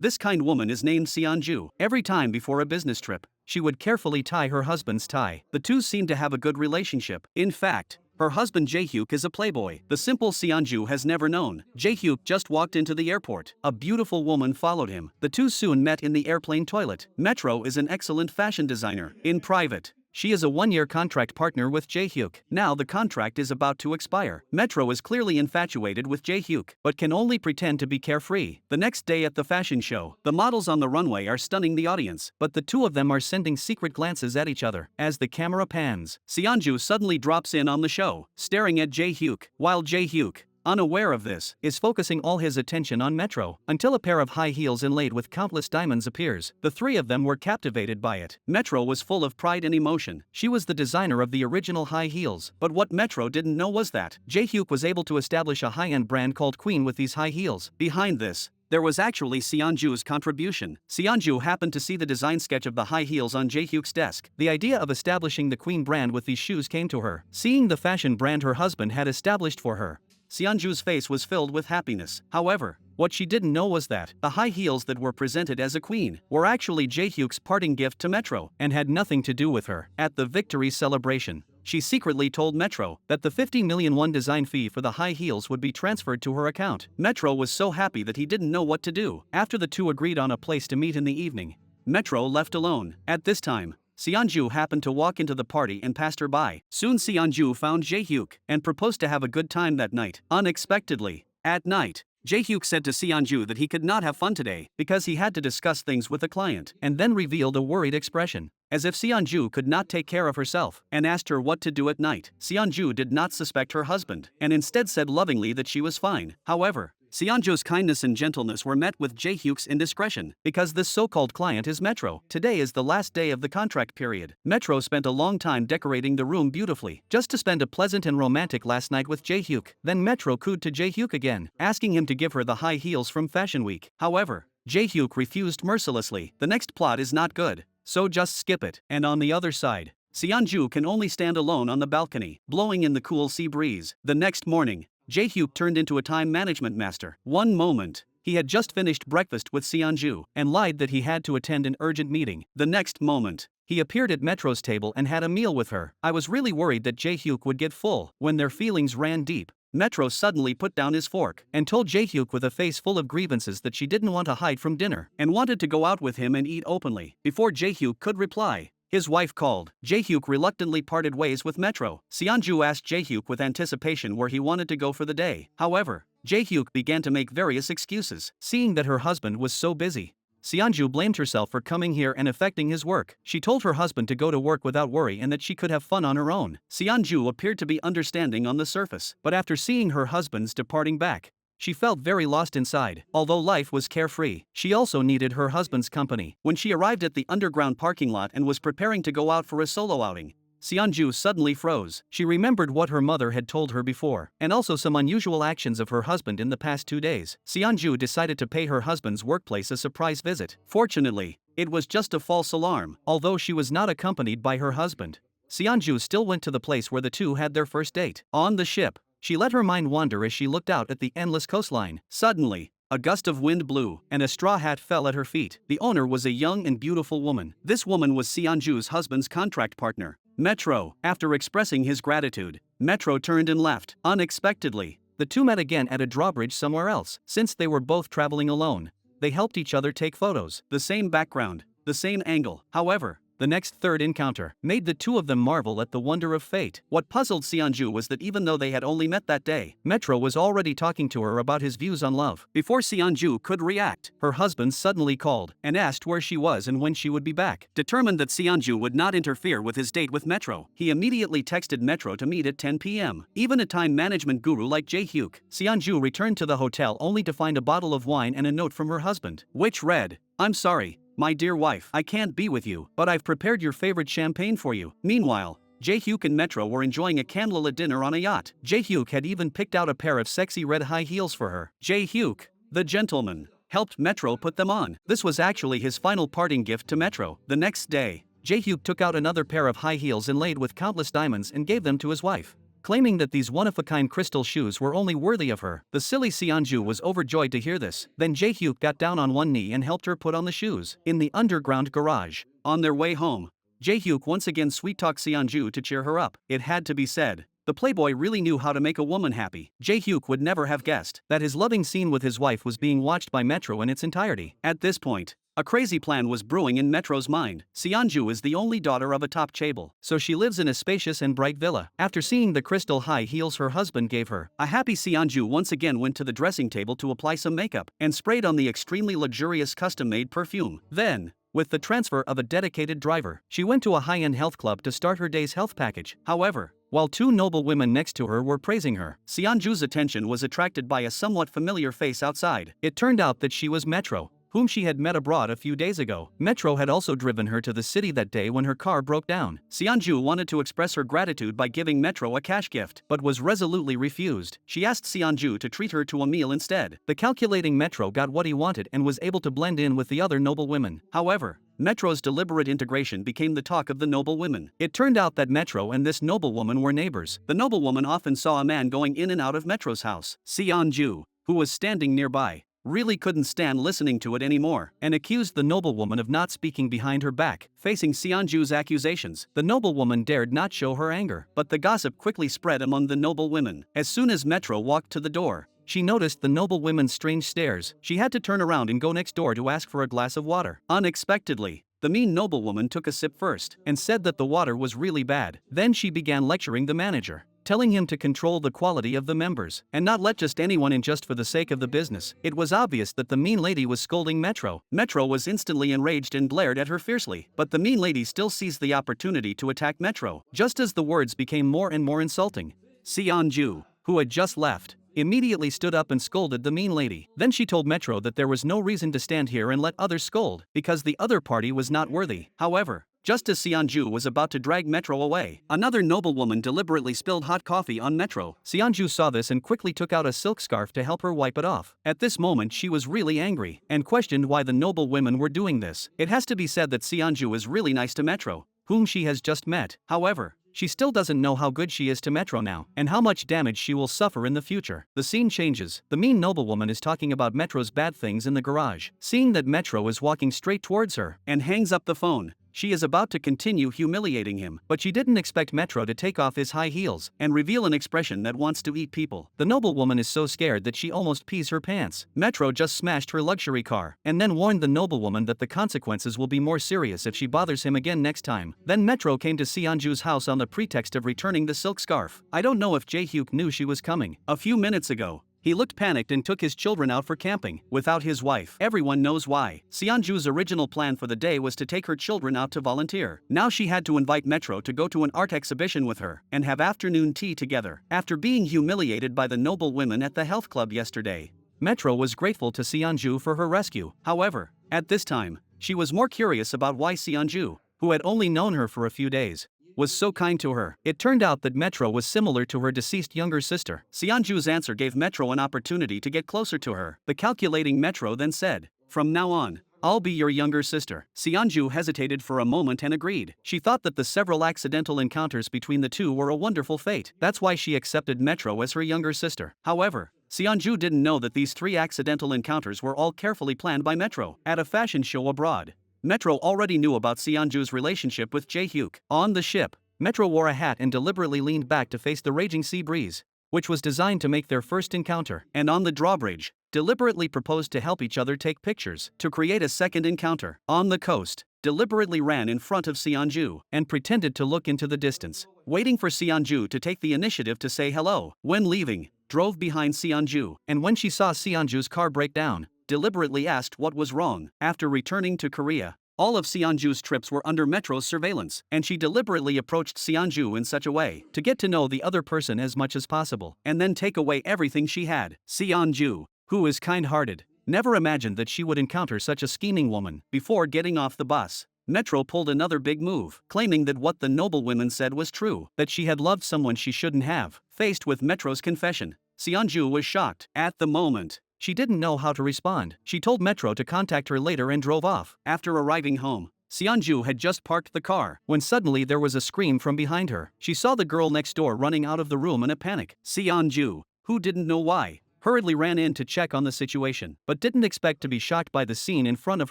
This kind woman is named Seonju. Every time before a business trip, she would carefully tie her husband's tie. The two seem to have a good relationship. In fact, her husband Jae-hyuk is a playboy. The simple Seonju has never known. Jae-hyuk just walked into the airport. A beautiful woman followed him. The two soon met in the airplane toilet. Metro is an excellent fashion designer. In private, she is a one-year contract partner with Jae-hyuk. Now the contract is about to expire. Metro is clearly infatuated with Jae-hyuk, but can only pretend to be carefree. The next day at the fashion show, the models on the runway are stunning the audience, but the two of them are sending secret glances at each other. As the camera pans, Seonju suddenly drops in on the show, staring at Jae-hyuk, while Jae-hyuk, unaware of this, is focusing all his attention on Metro, until a pair of high heels inlaid with countless diamonds appears. The three of them were captivated by it. Metro was full of pride and emotion. She was the designer of the original high heels, but what Metro didn't know was that Jae-hyuk was able to establish a high-end brand called Queen with these high heels. Behind this, there was actually Seonju's contribution. Seonju happened to see the design sketch of the high heels on Jae-hyuk's desk. The idea of establishing the Queen brand with these shoes came to her, seeing the fashion brand her husband had established for her. Seonju's face was filled with happiness. However, what she didn't know was that the high heels that were presented as a queen were actually Jae-hyuk's parting gift to Metro and had nothing to do with her. At the victory celebration, she secretly told Metro that the 50 million won design fee for the high heels would be transferred to her account. Metro was so happy that he didn't know what to do. After the two agreed on a place to meet in the evening, Metro left alone. At this time, Seonju happened to walk into the party and passed her by. Soon Seonju found Jae-hyuk and proposed to have a good time that night. Unexpectedly, at night, Jae-hyuk said to Seonju that he could not have fun today because he had to discuss things with a client, and then revealed a worried expression, as if Seonju could not take care of herself, and asked her what to do at night. Seonju did not suspect her husband, and instead said lovingly that she was fine. However, Seonju's kindness and gentleness were met with Jae-hyuk's indiscretion, because this so-called client is Metro. Today is the last day of the contract period. Metro spent a long time decorating the room beautifully, just to spend a pleasant and romantic last night with Jae-hyuk. Then Metro cooed to Jae-hyuk again, asking him to give her the high heels from Fashion Week. However, Jae-hyuk refused mercilessly. The next plot is not good, so just skip it. And on the other side, Seonju can only stand alone on the balcony, blowing in the cool sea breeze. The next morning, Jae-hyuk turned into a time management master. One moment, he had just finished breakfast with Seonju and lied that he had to attend an urgent meeting. The next moment, he appeared at Metro's table and had a meal with her. I was really worried that Jae-hyuk would get full. When their feelings ran deep, Metro suddenly put down his fork and told Jae-hyuk with a face full of grievances that she didn't want to hide from dinner and wanted to go out with him and eat openly. Before Jae-hyuk could reply, his wife called. Jae-hyuk reluctantly parted ways with Metro. Seonju asked Jae-hyuk with anticipation where he wanted to go for the day. However, Jae-hyuk began to make various excuses, seeing that her husband was so busy. Seonju blamed herself for coming here and affecting his work. She told her husband to go to work without worry and that she could have fun on her own. Seonju appeared to be understanding on the surface, but after seeing her husband's departing back, she felt very lost inside. Although life was carefree, she also needed her husband's company. When she arrived at the underground parking lot and was preparing to go out for a solo outing, Seonju suddenly froze. She remembered what her mother had told her before, and also some unusual actions of her husband in the past 2 days. Seonju decided to pay her husband's workplace a surprise visit. Fortunately, it was just a false alarm. Although she was not accompanied by her husband, Seonju still went to the place where the two had their first date. On the ship, she let her mind wander as she looked out at the endless coastline. Suddenly, a gust of wind blew, and a straw hat fell at her feet. The owner was a young and beautiful woman. This woman was Seonju's husband's contract partner, Metro. After expressing his gratitude, Metro turned and left. Unexpectedly, the two met again at a drawbridge somewhere else. Since they were both traveling alone, they helped each other take photos. The same background, the same angle. However, the next third encounter made the two of them marvel at the wonder of fate. What puzzled Seonju was that even though they had only met that day, Metro was already talking to her about his views on love. Before Seonju could react, her husband suddenly called and asked where she was and when she would be back. Determined that Seonju would not interfere with his date with Metro, he immediately texted Metro to meet at 10 p.m. Even a time management guru like Jae-hyuk, Seonju returned to the hotel only to find a bottle of wine and a note from her husband, which read, "I'm sorry, my dear wife, I can't be with you, but I've prepared your favorite champagne for you." Meanwhile, Jae-hyuk and Metro were enjoying a candlelit dinner on a yacht. Jae-hyuk had even picked out a pair of sexy red high heels for her. Jae-hyuk, the gentleman, helped Metro put them on. This was actually his final parting gift to Metro. The next day, Jae-hyuk took out another pair of high heels inlaid with countless diamonds and gave them to his wife. claiming that these one-of-a-kind crystal shoes were only worthy of her. The silly Seonju was overjoyed to hear this. Then Jae-hyuk got down on one knee and helped her put on the shoes. In the underground garage, on their way home, Jae-hyuk once again sweet-talked Seonju to cheer her up. It had to be said, the playboy really knew how to make a woman happy. Jae-hyuk would never have guessed that his loving scene with his wife was being watched by Metro in its entirety. At this point, a crazy plan was brewing in Metro's mind. Seonju is the only daughter of a top chaebol, so she lives in a spacious and bright villa. After seeing the crystal high heels her husband gave her, a happy Seonju once again went to the dressing table to apply some makeup and sprayed on the extremely luxurious custom-made perfume. Then, with the transfer of a dedicated driver, she went to a high-end health club to start her day's health package. However, while two noble women next to her were praising her, Seonju's attention was attracted by a somewhat familiar face outside. It turned out that she was Metro, whom she had met abroad a few days ago. Metro had also driven her to the city that day when her car broke down. Seonju wanted to express her gratitude by giving Metro a cash gift, but was resolutely refused. She asked Seonju to treat her to a meal instead. The calculating Metro got what he wanted and was able to blend in with the other noble women. However, Metro's deliberate integration became the talk of the noble women. It turned out that Metro and this noblewoman were neighbors. The noblewoman often saw a man going in and out of Metro's house. Seonju, who was standing nearby, really couldn't stand listening to it anymore, and accused the noblewoman of not speaking behind her back. Facing Seonju's accusations, the noblewoman dared not show her anger, but the gossip quickly spread among the noble women. As soon as Metro walked to the door, she noticed the noble women's strange stares. She had to turn around and go next door to ask for a glass of water. Unexpectedly, the mean noblewoman took a sip first and said that the water was really bad. Then she began lecturing the manager, telling him to control the quality of the members and not let just anyone in just for the sake of the business. It was obvious that the mean lady was scolding Metro. Metro was instantly enraged and glared at her fiercely, but the mean lady still seized the opportunity to attack Metro. Just as the words became more and more insulting, Seonju, who had just left, immediately stood up and scolded the mean lady. Then she told Metro that there was no reason to stand here and let others scold, because the other party was not worthy. However, just as Seonju was about to drag Metro away, another noblewoman deliberately spilled hot coffee on Metro. Seonju saw this and quickly took out a silk scarf to help her wipe it off. At this moment she was really angry and questioned why the noble women were doing this. It has to be said that Seonju is really nice to Metro, whom she has just met. However, she still doesn't know how good she is to Metro now, and how much damage she will suffer in the future. The scene changes. The mean noblewoman is talking about Metro's bad things in the garage. Seeing that Metro is walking straight towards her, and hangs up the phone, she is about to continue humiliating him, but she didn't expect Metro to take off his high heels and reveal an expression that wants to eat people. The noblewoman is so scared that she almost pees her pants. Metro just smashed her luxury car, and then warned the noblewoman that the consequences will be more serious if she bothers him again next time. Then Metro came to Seonju's house on the pretext of returning the silk scarf. I don't know if Jae-hyuk knew she was coming. A few minutes ago, he looked panicked and took his children out for camping, without his wife. Everyone knows why. Seonju's original plan for the day was to take her children out to volunteer. Now she had to invite Metro to go to an art exhibition with her, and have afternoon tea together. After being humiliated by the noble women at the health club yesterday, Metro was grateful to Seonju for her rescue. However, at this time, she was more curious about why Seonju, who had only known her for a few days, was so kind to her. It turned out that Metro was similar to her deceased younger sister. Seonju's answer gave Metro an opportunity to get closer to her. The calculating Metro then said, "From now on, I'll be your younger sister." Seonju hesitated for a moment and agreed. She thought that the several accidental encounters between the two were a wonderful fate. That's why she accepted Metro as her younger sister. However, Seonju didn't know that these 3 accidental encounters were all carefully planned by Metro. At a fashion show abroad, Metro already knew about Seonju's relationship with Jae-hyuk. On the ship, Metro wore a hat and deliberately leaned back to face the raging sea breeze, which was designed to make their first encounter. And on the drawbridge, deliberately proposed to help each other take pictures to create a second encounter. On the coast, deliberately ran in front of Seonju and pretended to look into the distance, waiting for Seonju to take the initiative to say hello. When leaving, drove behind Seonju, and when she saw Seonju's car break down, deliberately asked what was wrong. After returning to Korea, all of Seonju's trips were under Metro's surveillance, and she deliberately approached Seonju in such a way to get to know the other person as much as possible, and then take away everything she had. Seonju, who is kind-hearted, never imagined that she would encounter such a scheming woman. Before getting off the bus, Metro pulled another big move, claiming that what the noblewomen said was true, that she had loved someone she shouldn't have. Faced with Metro's confession, Seonju was shocked. At the moment, she didn't know how to respond. She told Metro to contact her later and drove off. After arriving home, Seonju had just parked the car when suddenly there was a scream from behind her. She saw the girl next door running out of the room in a panic. Seonju, who didn't know why, hurriedly ran in to check on the situation, but didn't expect to be shocked by the scene in front of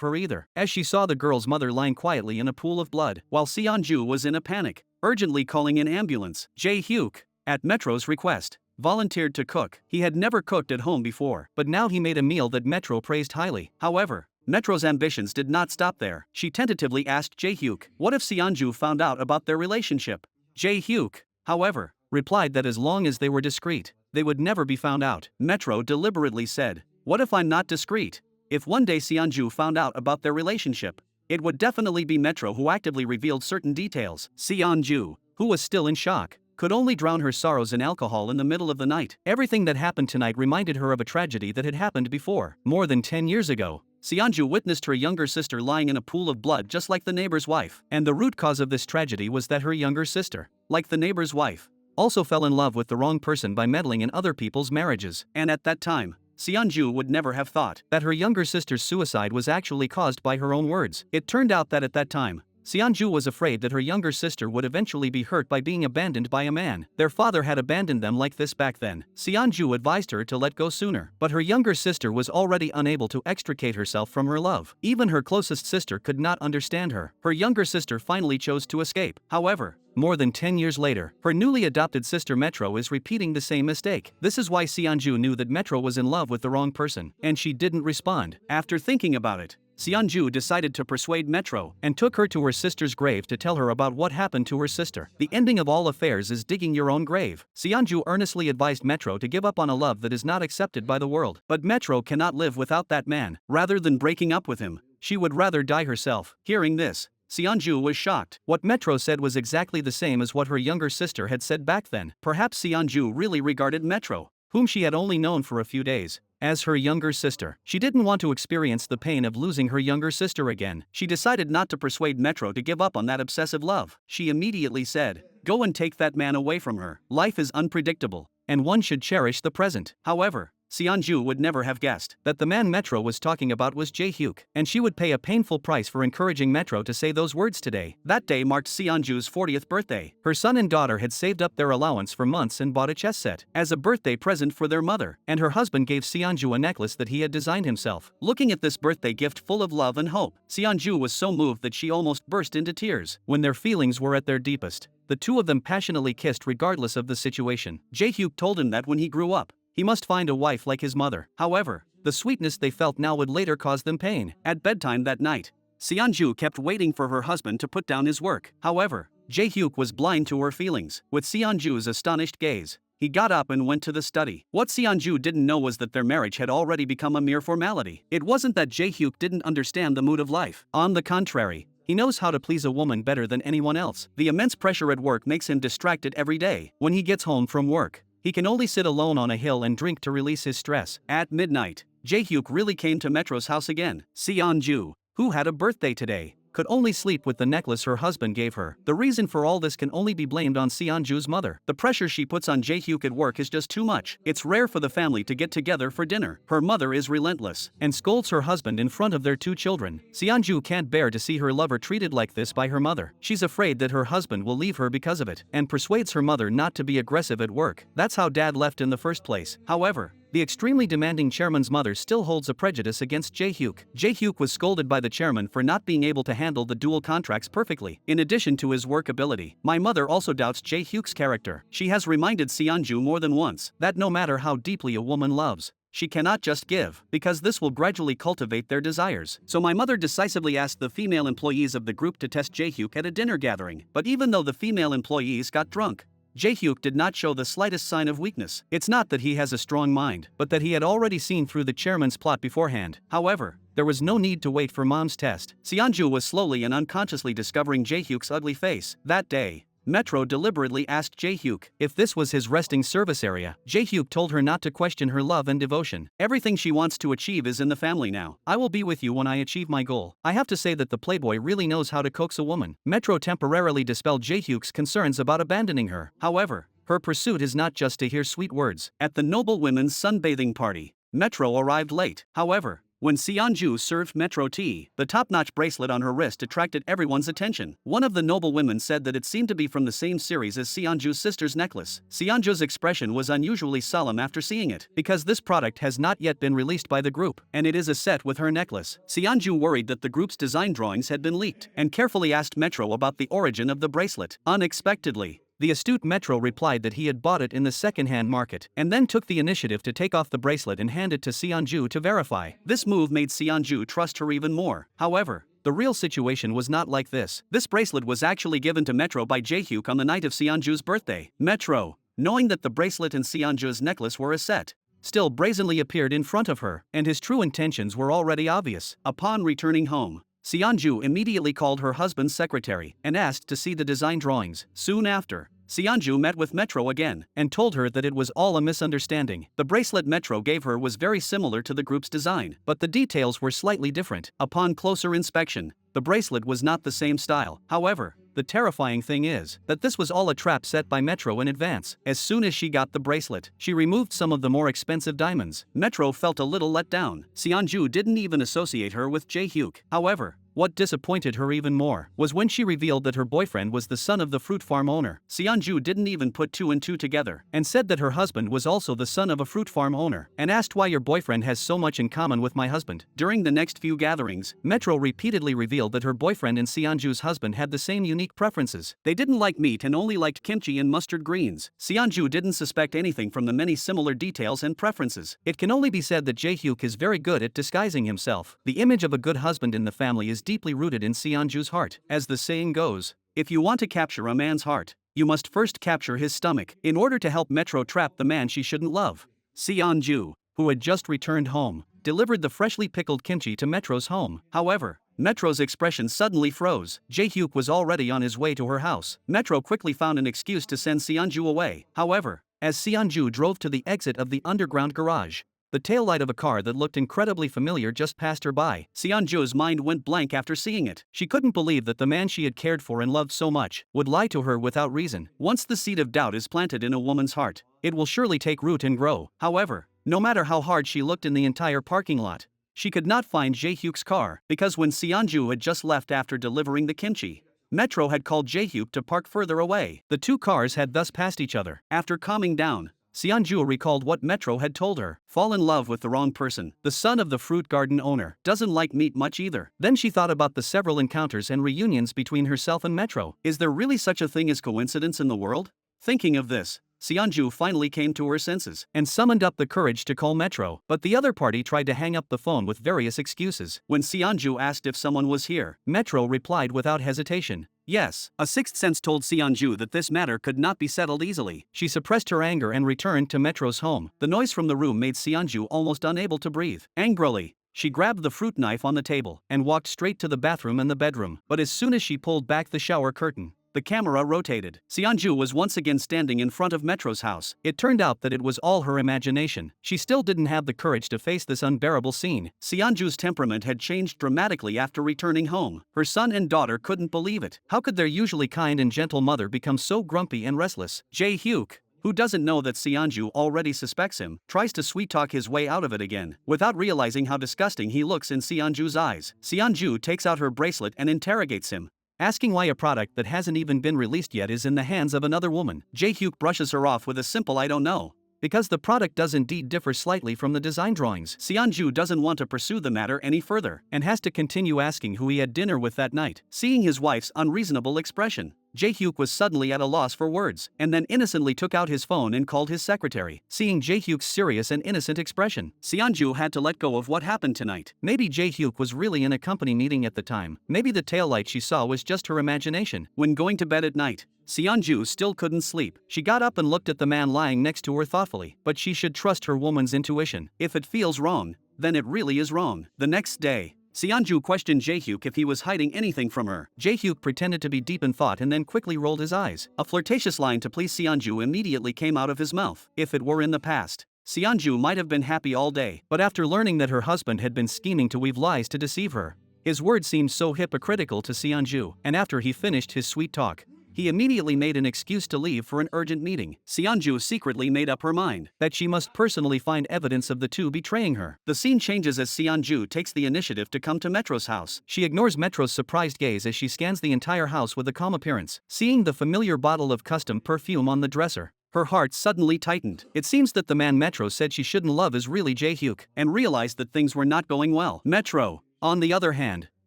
her either, as she saw the girl's mother lying quietly in a pool of blood, while Seonju was in a panic, urgently calling an ambulance. Jae-hyuk, at Metro's request, volunteered to cook. He had never cooked at home before, but now he made a meal that Metro praised highly. However, Metro's ambitions did not stop there. She tentatively asked Jae-hyuk, what if Seonju found out about their relationship? Jae-hyuk, however, replied that as long as they were discreet, they would never be found out. Metro deliberately said, what if I'm not discreet? If one day Seonju found out about their relationship, it would definitely be Metro who actively revealed certain details. Seonju, who was still in shock, could only drown her sorrows in alcohol in the middle of the night. Everything that happened tonight reminded her of a tragedy that had happened before. More than 10 years ago, Seonju witnessed her younger sister lying in a pool of blood just like the neighbor's wife. And the root cause of this tragedy was that her younger sister, like the neighbor's wife, also fell in love with the wrong person by meddling in other people's marriages. And at that time, Seonju would never have thought that her younger sister's suicide was actually caused by her own words. It turned out that at that time, Seonju was afraid that her younger sister would eventually be hurt by being abandoned by a man. Their father had abandoned them like this back then. Seonju advised her to let go sooner, but her younger sister was already unable to extricate herself from her love. Even her closest sister could not understand her. Her younger sister finally chose to escape. However, more than 10 years later, her newly adopted sister Metro is repeating the same mistake. This is why Seonju knew that Metro was in love with the wrong person, and she didn't respond. After thinking about it, Seonju decided to persuade Metro and took her to her sister's grave to tell her about what happened to her sister. The ending of all affairs is digging your own grave. Seonju earnestly advised Metro to give up on a love that is not accepted by the world. But Metro cannot live without that man. Rather than breaking up with him, she would rather die herself. Hearing this, Seonju was shocked. What Metro said was exactly the same as what her younger sister had said back then. Perhaps Seonju really regarded Metro, whom she had only known for a few days, as her younger sister. She didn't want to experience the pain of losing her younger sister again. She decided not to persuade Metro to give up on that obsessive love. She immediately said, go and take that man away from her. Life is unpredictable, and one should cherish the present. However, Seonju would never have guessed that the man Metro was talking about was Jae-hyuk, and she would pay a painful price for encouraging Metro to say those words today. That day marked Seonju's 40th birthday. Her son and daughter had saved up their allowance for months and bought a chess set as a birthday present for their mother, and her husband gave Seonju a necklace that he had designed himself. Looking at this birthday gift full of love and hope, Seonju was so moved that she almost burst into tears. When their feelings were at their deepest, the two of them passionately kissed regardless of the situation. Jae-hyuk told him that when he grew up, he must find a wife like his mother. However, the sweetness they felt now would later cause them pain. At bedtime that night, Seonju kept waiting for her husband to put down his work. However, Jae-hyuk was blind to her feelings. With Seonju's astonished gaze, he got up and went to the study. What Seonju didn't know was that their marriage had already become a mere formality. It wasn't that Jae-hyuk didn't understand the mood of life. On the contrary, he knows how to please a woman better than anyone else. The immense pressure at work makes him distracted every day. When he gets home from work, he can only sit alone on a hill and drink to release his stress. At midnight, Jae-hyuk really came to Metro's house again. Seonju, who had a birthday today, could only sleep with the necklace her husband gave her. The reason for all this can only be blamed on Seonju's mother. The pressure she puts on Jae-hyuk at work is just too much. It's rare for the family to get together for dinner. Her mother is relentless and scolds her husband in front of their two children. Seonju can't bear to see her lover treated like this by her mother. She's afraid that her husband will leave her because of it, and persuades her mother not to be aggressive at work. That's how Dad left in the first place. However, the extremely demanding chairman's mother still holds a prejudice against Jae-hyuk. Jae-hyuk was scolded by the chairman for not being able to handle the dual contracts perfectly, in addition to his work ability. My mother also doubts Jae-hyuk's character. She has reminded Seonju more than once that no matter how deeply a woman loves, she cannot just give, because this will gradually cultivate their desires. So my mother decisively asked the female employees of the group to test Jae-hyuk at a dinner gathering. But even though the female employees got drunk, Jae-hyuk did not show the slightest sign of weakness. It's not that he has a strong mind, but that he had already seen through the chairman's plot beforehand. However, there was no need to wait for mom's test. Seonju was slowly and unconsciously discovering Jae-hyuk's ugly face. That day, Metro deliberately asked Jae-hyuk if this was his resting service area. Jae-hyuk told her not to question her love and devotion. Everything she wants to achieve is in the family now. I will be with you when I achieve my goal. I have to say that the playboy really knows how to coax a woman. Metro temporarily dispelled Jae-hyuk's concerns about abandoning her. However, her pursuit is not just to hear sweet words. At the noble women's sunbathing party, Metro arrived late. However, When Seonju served Metro tea, the top-notch bracelet on her wrist attracted everyone's attention. One of the noblewomen said that it seemed to be from the same series as Seonju's sister's necklace. Seonju's expression was unusually solemn after seeing it, because this product has not yet been released by the group, and it is a set with her necklace. Seonju worried that the group's design drawings had been leaked, and carefully asked Metro about the origin of the bracelet. Unexpectedly, the astute Metro replied that he had bought it in the second-hand market, and then took the initiative to take off the bracelet and hand it to Seonju to verify. This move made Seonju trust her even more. However, the real situation was not like this. This bracelet was actually given to Metro by Jaehyuk on the night of Seonju's birthday. Metro, knowing that the bracelet and Seonju's necklace were a set, still brazenly appeared in front of her, and his true intentions were already obvious. Upon returning home, Seonju immediately called her husband's secretary and asked to see the design drawings. Soon after, Seonju met with Metro again and told her that it was all a misunderstanding. The bracelet Metro gave her was very similar to the group's design, but the details were slightly different. Upon closer inspection, the bracelet was not the same style. However, the terrifying thing is that this was all a trap set by Metro in advance. As soon as she got the bracelet, she removed some of the more expensive diamonds. Metro felt a little let down. Seonju didn't even associate her with Jaehyuk. However, what disappointed her even more was when she revealed that her boyfriend was the son of the fruit farm owner. Seonju didn't even put two and two together and said that her husband was also the son of a fruit farm owner, and asked why your boyfriend has so much in common with my husband. During the next few gatherings, Metro repeatedly revealed that her boyfriend and Seonju's husband had the same unique preferences. They didn't like meat and only liked kimchi and mustard greens. Seonju didn't suspect anything from the many similar details and preferences. It can only be said that Jaehyuk is very good at disguising himself. The image of a good husband in the family is deeply rooted in Seonju's heart. As the saying goes, if you want to capture a man's heart, you must first capture his stomach. In order to help Metro trap the man she shouldn't love, Seonju, who had just returned home, delivered the freshly pickled kimchi to Metro's home. However, Metro's expression suddenly froze. Jaehyuk was already on his way to her house. Metro quickly found an excuse to send Seonju away. However, as Seonju drove to the exit of the underground garage, the taillight of a car that looked incredibly familiar just passed her by. Seonju's mind went blank after seeing it. She couldn't believe that the man she had cared for and loved so much would lie to her without reason. Once the seed of doubt is planted in a woman's heart, it will surely take root and grow. However, no matter how hard she looked in the entire parking lot, she could not find Jaehyuk's car, because when Seonju had just left after delivering the kimchi, Metro had called Jaehyuk to park further away. The two cars had thus passed each other. After calming down, Seonju recalled what Metro had told her. Fall in love with the wrong person. The son of the fruit garden owner doesn't like meat much either. Then she thought about the several encounters and reunions between herself and Metro. Is there really such a thing as coincidence in the world? Thinking of this, Seonju finally came to her senses and summoned up the courage to call Metro, but the other party tried to hang up the phone with various excuses. When Seonju asked if someone was here, Metro replied without hesitation, yes. A sixth sense told Seonju that this matter could not be settled easily. She suppressed her anger and returned to Metro's home. The noise from the room made Seonju almost unable to breathe. Angrily, she grabbed the fruit knife on the table and walked straight to the bathroom and the bedroom. But as soon as she pulled back the shower curtain, the camera rotated. Seonju was once again standing in front of Metro's house. It turned out that it was all her imagination. She still didn't have the courage to face this unbearable scene. Seonju's temperament had changed dramatically after returning home. Her son and daughter couldn't believe it. How could their usually kind and gentle mother become so grumpy and restless? Jaehyuk, who doesn't know that Seonju already suspects him, tries to sweet-talk his way out of it again, without realizing how disgusting he looks in Seonju's eyes. Seonju takes out her bracelet and interrogates him, asking why a product that hasn't even been released yet is in the hands of another woman. Jaehyuk brushes her off with a simple "I don't know," because the product does indeed differ slightly from the design drawings. Seonju doesn't want to pursue the matter any further, and has to continue asking who he had dinner with that night. Seeing his wife's unreasonable expression, Jaehyuk was suddenly at a loss for words, and then innocently took out his phone and called his secretary. Seeing Jaehyuk's serious and innocent expression, Seonju had to let go of what happened tonight. Maybe Jaehyuk was really in a company meeting at the time. Maybe the taillight she saw was just her imagination. When going to bed at night, Seonju still couldn't sleep. She got up and looked at the man lying next to her thoughtfully. But she should trust her woman's intuition. If it feels wrong, then it really is wrong. The next day, Seonju questioned Jaehyuk if he was hiding anything from her. Jaehyuk pretended to be deep in thought and then quickly rolled his eyes. A flirtatious line to please Seonju immediately came out of his mouth. If it were in the past, Seonju might have been happy all day. But after learning that her husband had been scheming to weave lies to deceive her, his words seemed so hypocritical to Seonju. And after he finished his sweet talk, He immediately made an excuse to leave for an urgent meeting. Seonju secretly made up her mind that she must personally find evidence of the two betraying her. The scene changes as Seonju takes the initiative to come to Metro's house. She ignores Metro's surprised gaze as she scans the entire house with a calm appearance. Seeing the familiar bottle of custom perfume on the dresser, her heart suddenly tightened. It seems that the man Metro said she shouldn't love is really Jae-hyuk, and realized that things were not going well. Metro, on the other hand,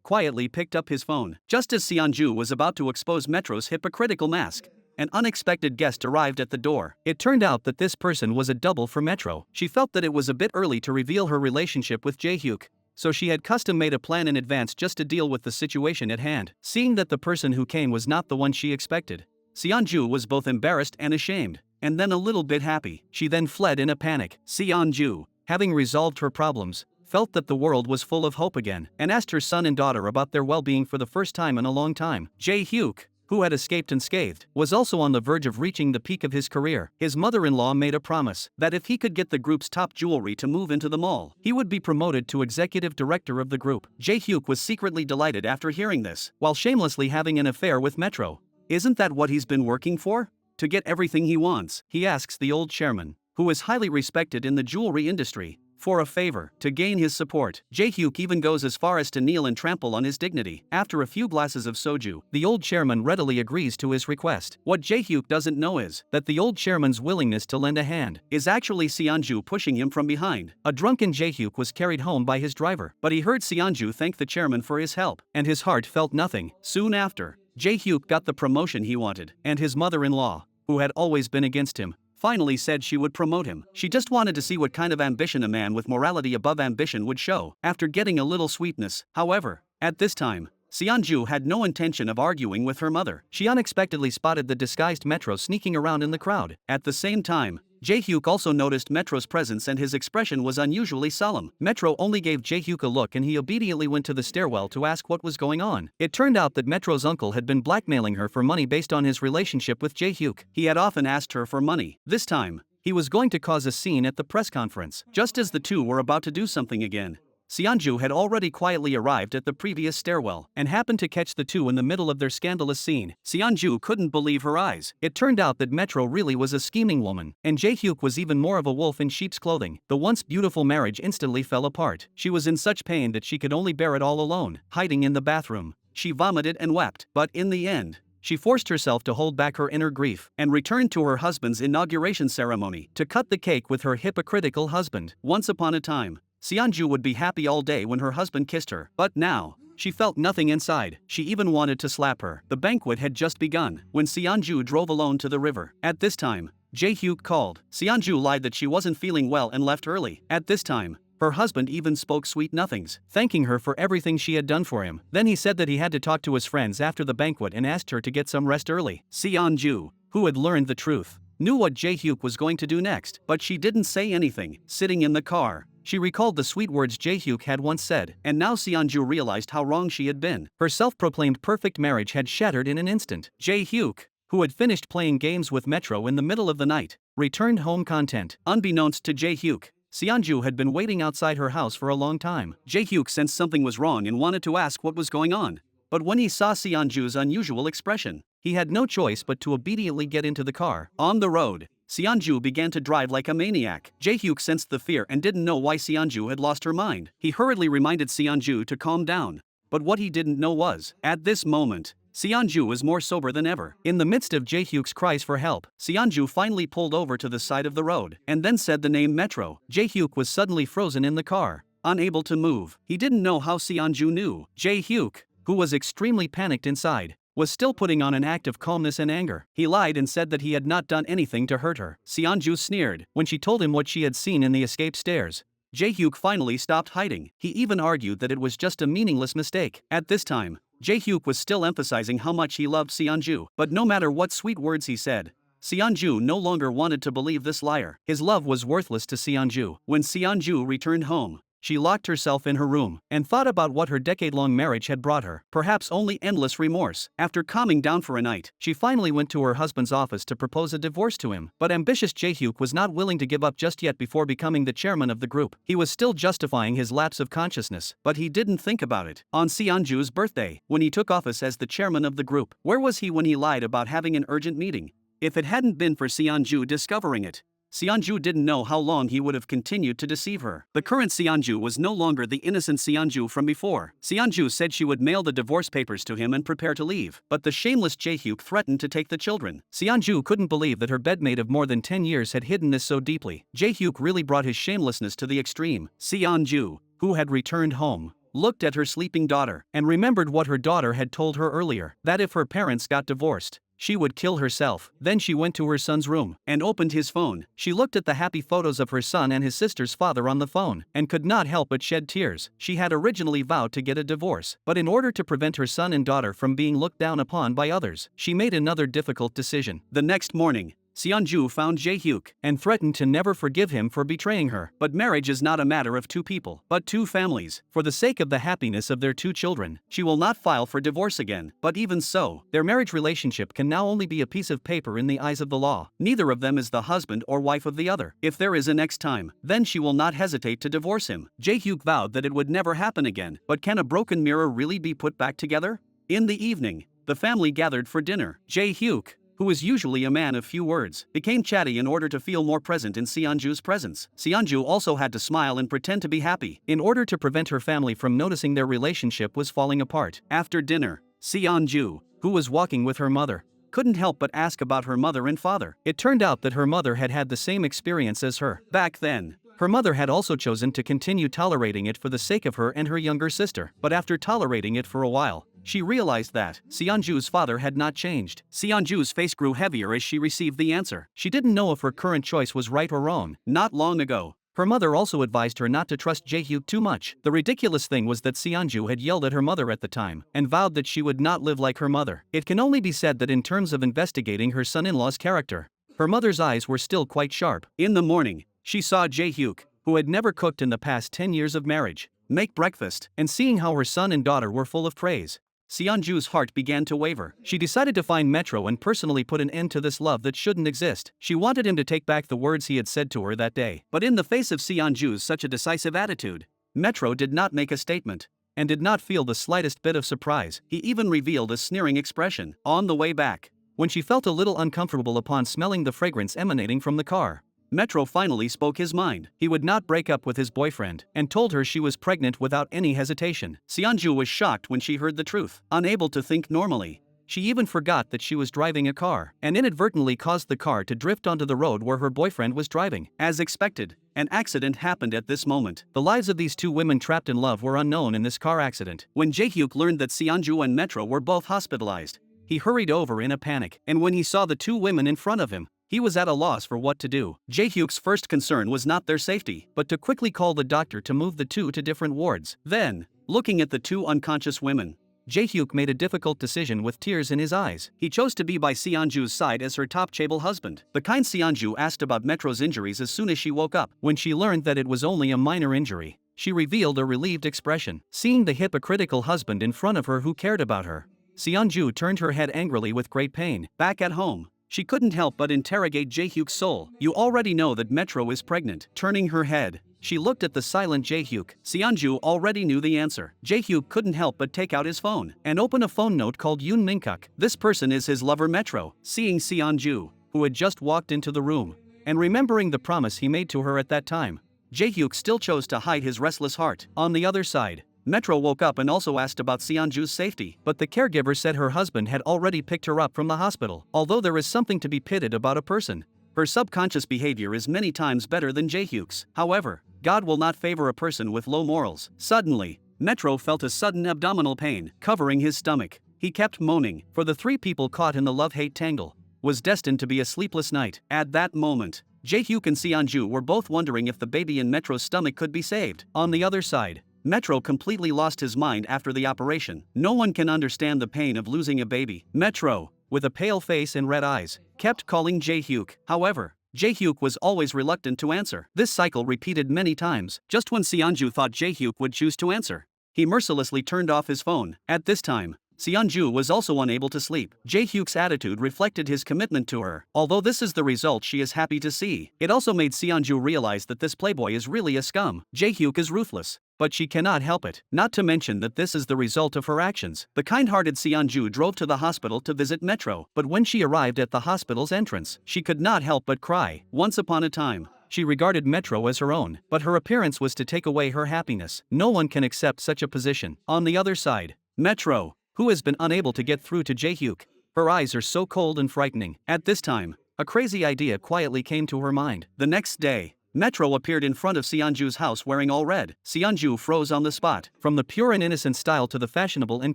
quietly picked up his phone. Just as Seonju was about to expose Metro's hypocritical mask, an unexpected guest arrived at the door. It turned out that this person was a double for Metro. She felt that it was a bit early to reveal her relationship with Jae-hyuk, so she had custom made a plan in advance just to deal with the situation at hand. Seeing that the person who came was not the one she expected, Seonju was both embarrassed and ashamed, and then a little bit happy. She then fled in a panic. Seonju, having resolved her problems, felt that the world was full of hope again, and asked her son and daughter about their well-being for the first time in a long time. Jae-hyuk, who had escaped unscathed, was also on the verge of reaching the peak of his career. His mother-in-law made a promise that if he could get the group's top jewelry to move into the mall, he would be promoted to executive director of the group. Jae-hyuk was secretly delighted after hearing this, while shamelessly having an affair with Metro. Isn't that what he's been working for? To get everything he wants, he asks the old chairman, who is highly respected in the jewelry industry, for a favor. To gain his support, Jae-hyuk even goes as far as to kneel and trample on his dignity. After a few glasses of soju, the old chairman readily agrees to his request. What Jae-hyuk doesn't know is that the old chairman's willingness to lend a hand is actually Seonju pushing him from behind. A drunken Jae-hyuk was carried home by his driver, but he heard Seonju thank the chairman for his help, and his heart felt nothing. Soon after, Jae-hyuk got the promotion he wanted, and his mother-in-law, who had always been against him, finally said she would promote him. She just wanted to see what kind of ambition a man with morality above ambition would show. After getting a little sweetness, however, at this time, Seonju had no intention of arguing with her mother. She unexpectedly spotted the disguised Metro sneaking around in the crowd. At the same time, Jae-hyuk also noticed Metro's presence and his expression was unusually solemn. Metro only gave Jae-hyuk a look and he obediently went to the stairwell to ask what was going on. It turned out that Metro's uncle had been blackmailing her for money based on his relationship with Jae-hyuk. He had often asked her for money. This time, he was going to cause a scene at the press conference. Just as the two were about to do something again, Seonju had already quietly arrived at the previous stairwell and happened to catch the two in the middle of their scandalous scene. Seonju couldn't believe her eyes. It turned out that Metro really was a scheming woman, and Jae-hyuk was even more of a wolf in sheep's clothing. The once beautiful marriage instantly fell apart. She was in such pain that she could only bear it all alone. Hiding in the bathroom, she vomited and wept, but in the end, she forced herself to hold back her inner grief and returned to her husband's inauguration ceremony to cut the cake with her hypocritical husband. Once upon a time, Seonju would be happy all day when her husband kissed her, but now, she felt nothing inside. She even wanted to slap her. The banquet had just begun when Seonju drove alone to the river. At this time, Jae-hyuk called. Seonju lied that she wasn't feeling well and left early. At this time, her husband even spoke sweet nothings, thanking her for everything she had done for him. Then he said that he had to talk to his friends after the banquet and asked her to get some rest early. Seonju, who had learned the truth, knew what Jae-hyuk was going to do next, but she didn't say anything. Sitting in the car, she recalled the sweet words Jae-hyuk had once said, and now Seonju realized how wrong she had been. Her self-proclaimed perfect marriage had shattered in an instant. Jae-hyuk, who had finished playing games with Metro in the middle of the night, returned home content. Unbeknownst to Jae-hyuk, Seonju had been waiting outside her house for a long time. Jae-hyuk sensed something was wrong and wanted to ask what was going on, but when he saw Seonju's unusual expression, he had no choice but to obediently get into the car. On the road, Seonju began to drive like a maniac. Jae-hyuk sensed the fear and didn't know why Seonju had lost her mind. He hurriedly reminded Seonju to calm down, but what he didn't know was, at this moment, Seonju was more sober than ever. In the midst of Jae-hyuk's cries for help, Seonju finally pulled over to the side of the road and then said the name Metro. Jae-hyuk was suddenly frozen in the car, unable to move. He didn't know how Seonju knew. Jae-hyuk, who was extremely panicked inside, was still putting on an act of calmness and anger. He lied and said that he had not done anything to hurt her. Seonju sneered when she told him what she had seen in the escape stairs. Jae-hyuk finally stopped hiding. He even argued that it was just a meaningless mistake. At this time, Jae-hyuk was still emphasizing how much he loved Seonju, but no matter what sweet words he said, Seonju no longer wanted to believe this liar. His love was worthless to Seonju. When Seonju returned home, She locked herself in her room and thought about what her decade-long marriage had brought her, perhaps only endless remorse. After calming down for a night, she finally went to her husband's office to propose a divorce to him. But ambitious Jae-hyuk was not willing to give up just yet before becoming the chairman of the group. He was still justifying his lapse of consciousness, but he didn't think about it. On Seonju's birthday, when he took office as the chairman of the group, where was he when he lied about having an urgent meeting? If it hadn't been for Seonju discovering it, Seonju didn't know how long he would have continued to deceive her. The current Seonju was no longer the innocent Seonju from before. Seonju said she would mail the divorce papers to him and prepare to leave, but the shameless Jae-hyuk threatened to take the children. Seonju couldn't believe that her bedmate of more than 10 years had hidden this so deeply. Jae-hyuk really brought his shamelessness to the extreme. Seonju, who had returned home, looked at her sleeping daughter and remembered what her daughter had told her earlier, that if her parents got divorced, she would kill herself. Then she went to her son's room and opened his phone. She looked at the happy photos of her son and his sister's father on the phone and could not help but shed tears. She had originally vowed to get a divorce, but in order to prevent her son and daughter from being looked down upon by others, she made another difficult decision. The next morning, Seonju found Jae-hyuk and threatened to never forgive him for betraying her. But marriage is not a matter of two people, but two families. For the sake of the happiness of their two children, she will not file for divorce again. But even so, their marriage relationship can now only be a piece of paper in the eyes of the law. Neither of them is the husband or wife of the other. If there is a next time, then she will not hesitate to divorce him. Jae-hyuk vowed that it would never happen again. But can a broken mirror really be put back together? In the evening, the family gathered for dinner. Jae-hyuk, who was usually a man of few words, became chatty in order to feel more present in Seonju's presence. Seonju also had to smile and pretend to be happy, in order to prevent her family from noticing their relationship was falling apart. After dinner, Seonju, who was walking with her mother, couldn't help but ask about her mother and father. It turned out that her mother had had the same experience as her. Back then, her mother had also chosen to continue tolerating it for the sake of her and her younger sister. But after tolerating it for a while, she realized that Seonju's father had not changed. Seonju's face grew heavier as she received the answer. She didn't know if her current choice was right or wrong. Not long ago, her mother also advised her not to trust Jae-hyuk too much. The ridiculous thing was that Seonju had yelled at her mother at the time and vowed that she would not live like her mother. It can only be said that in terms of investigating her son-in-law's character, her mother's eyes were still quite sharp. In the morning, she saw Jae-hyuk, who had never cooked in the past 10 years of marriage, make breakfast, and seeing how her son and daughter were full of praise, Seonju's heart began to waver. She decided to find Metro and personally put an end to this love that shouldn't exist. She wanted him to take back the words he had said to her that day. But in the face of Seonju's such a decisive attitude, Metro did not make a statement and did not feel the slightest bit of surprise. He even revealed a sneering expression. On the way back, when she felt a little uncomfortable upon smelling the fragrance emanating from the car, Metro finally spoke his mind. He would not break up with his boyfriend and told her she was pregnant without any hesitation. Seonju was shocked when she heard the truth. Unable to think normally, she even forgot that she was driving a car and inadvertently caused the car to drift onto the road where her boyfriend was driving. As expected, an accident happened at this moment. The lives of these two women trapped in love were unknown in this car accident. When Jae-hyuk learned that Seonju and Metro were both hospitalized, he hurried over in a panic, and when he saw the two women in front of him, he was at a loss for what to do. Jae-hyuk's first concern was not their safety, but to quickly call the doctor to move the two to different wards. Then, looking at the two unconscious women, Jae-hyuk made a difficult decision with tears in his eyes. He chose to be by Seonju's side as her top chaebol husband. The kind Seonju asked about Metro's injuries as soon as she woke up. When she learned that it was only a minor injury, she revealed a relieved expression. Seeing the hypocritical husband in front of her who cared about her, Seonju turned her head angrily with great pain. Back at home, she couldn't help but interrogate Jae-hyuk's soul. You already know that Metro is pregnant. Turning her head, she looked at the silent Jae-hyuk. Seonju already knew the answer. Jae-hyuk couldn't help but take out his phone and open a phone note called Yoon Mingkuk. This person is his lover Metro. Seeing Seonju, who had just walked into the room, and remembering the promise he made to her at that time, Jae-hyuk still chose to hide his restless heart. On the other side, Metro woke up and also asked about Seonju's safety, but the caregiver said her husband had already picked her up from the hospital. Although there is something to be pitted about a person, her subconscious behavior is many times better than Jae-hyuk's. However, God will not favor a person with low morals. Suddenly, Metro felt a sudden abdominal pain covering his stomach. He kept moaning, for the three people caught in the love-hate tangle was destined to be a sleepless night. At that moment, Jae-hyuk and Seonju were both wondering if the baby in Metro's stomach could be saved. On the other side, Metro completely lost his mind after the operation. No one can understand the pain of losing a baby. Metro, with a pale face and red eyes, kept calling Jae-hyuk. However, Jae-hyuk was always reluctant to answer. This cycle repeated many times. Just when Seonju thought Jae-hyuk would choose to answer, he mercilessly turned off his phone. At this time, Seonju was also unable to sleep. Jae-hyuk's attitude reflected his commitment to her. Although this is the result she is happy to see, it also made Seonju realize that this playboy is really a scum. Jae-hyuk is ruthless, but she cannot help it. Not to mention that this is the result of her actions. The kind-hearted Seonju drove to the hospital to visit Metro, but when she arrived at the hospital's entrance, she could not help but cry. Once upon a time, she regarded Metro as her own, but her appearance was to take away her happiness. No one can accept such a position. On the other side, Metro, who has been unable to get through to Jae-hyuk. Her eyes are so cold and frightening. At this time, a crazy idea quietly came to her mind. The next day, Metro appeared in front of Seonju's house wearing all red. Seonju froze on the spot. From the pure and innocent style to the fashionable and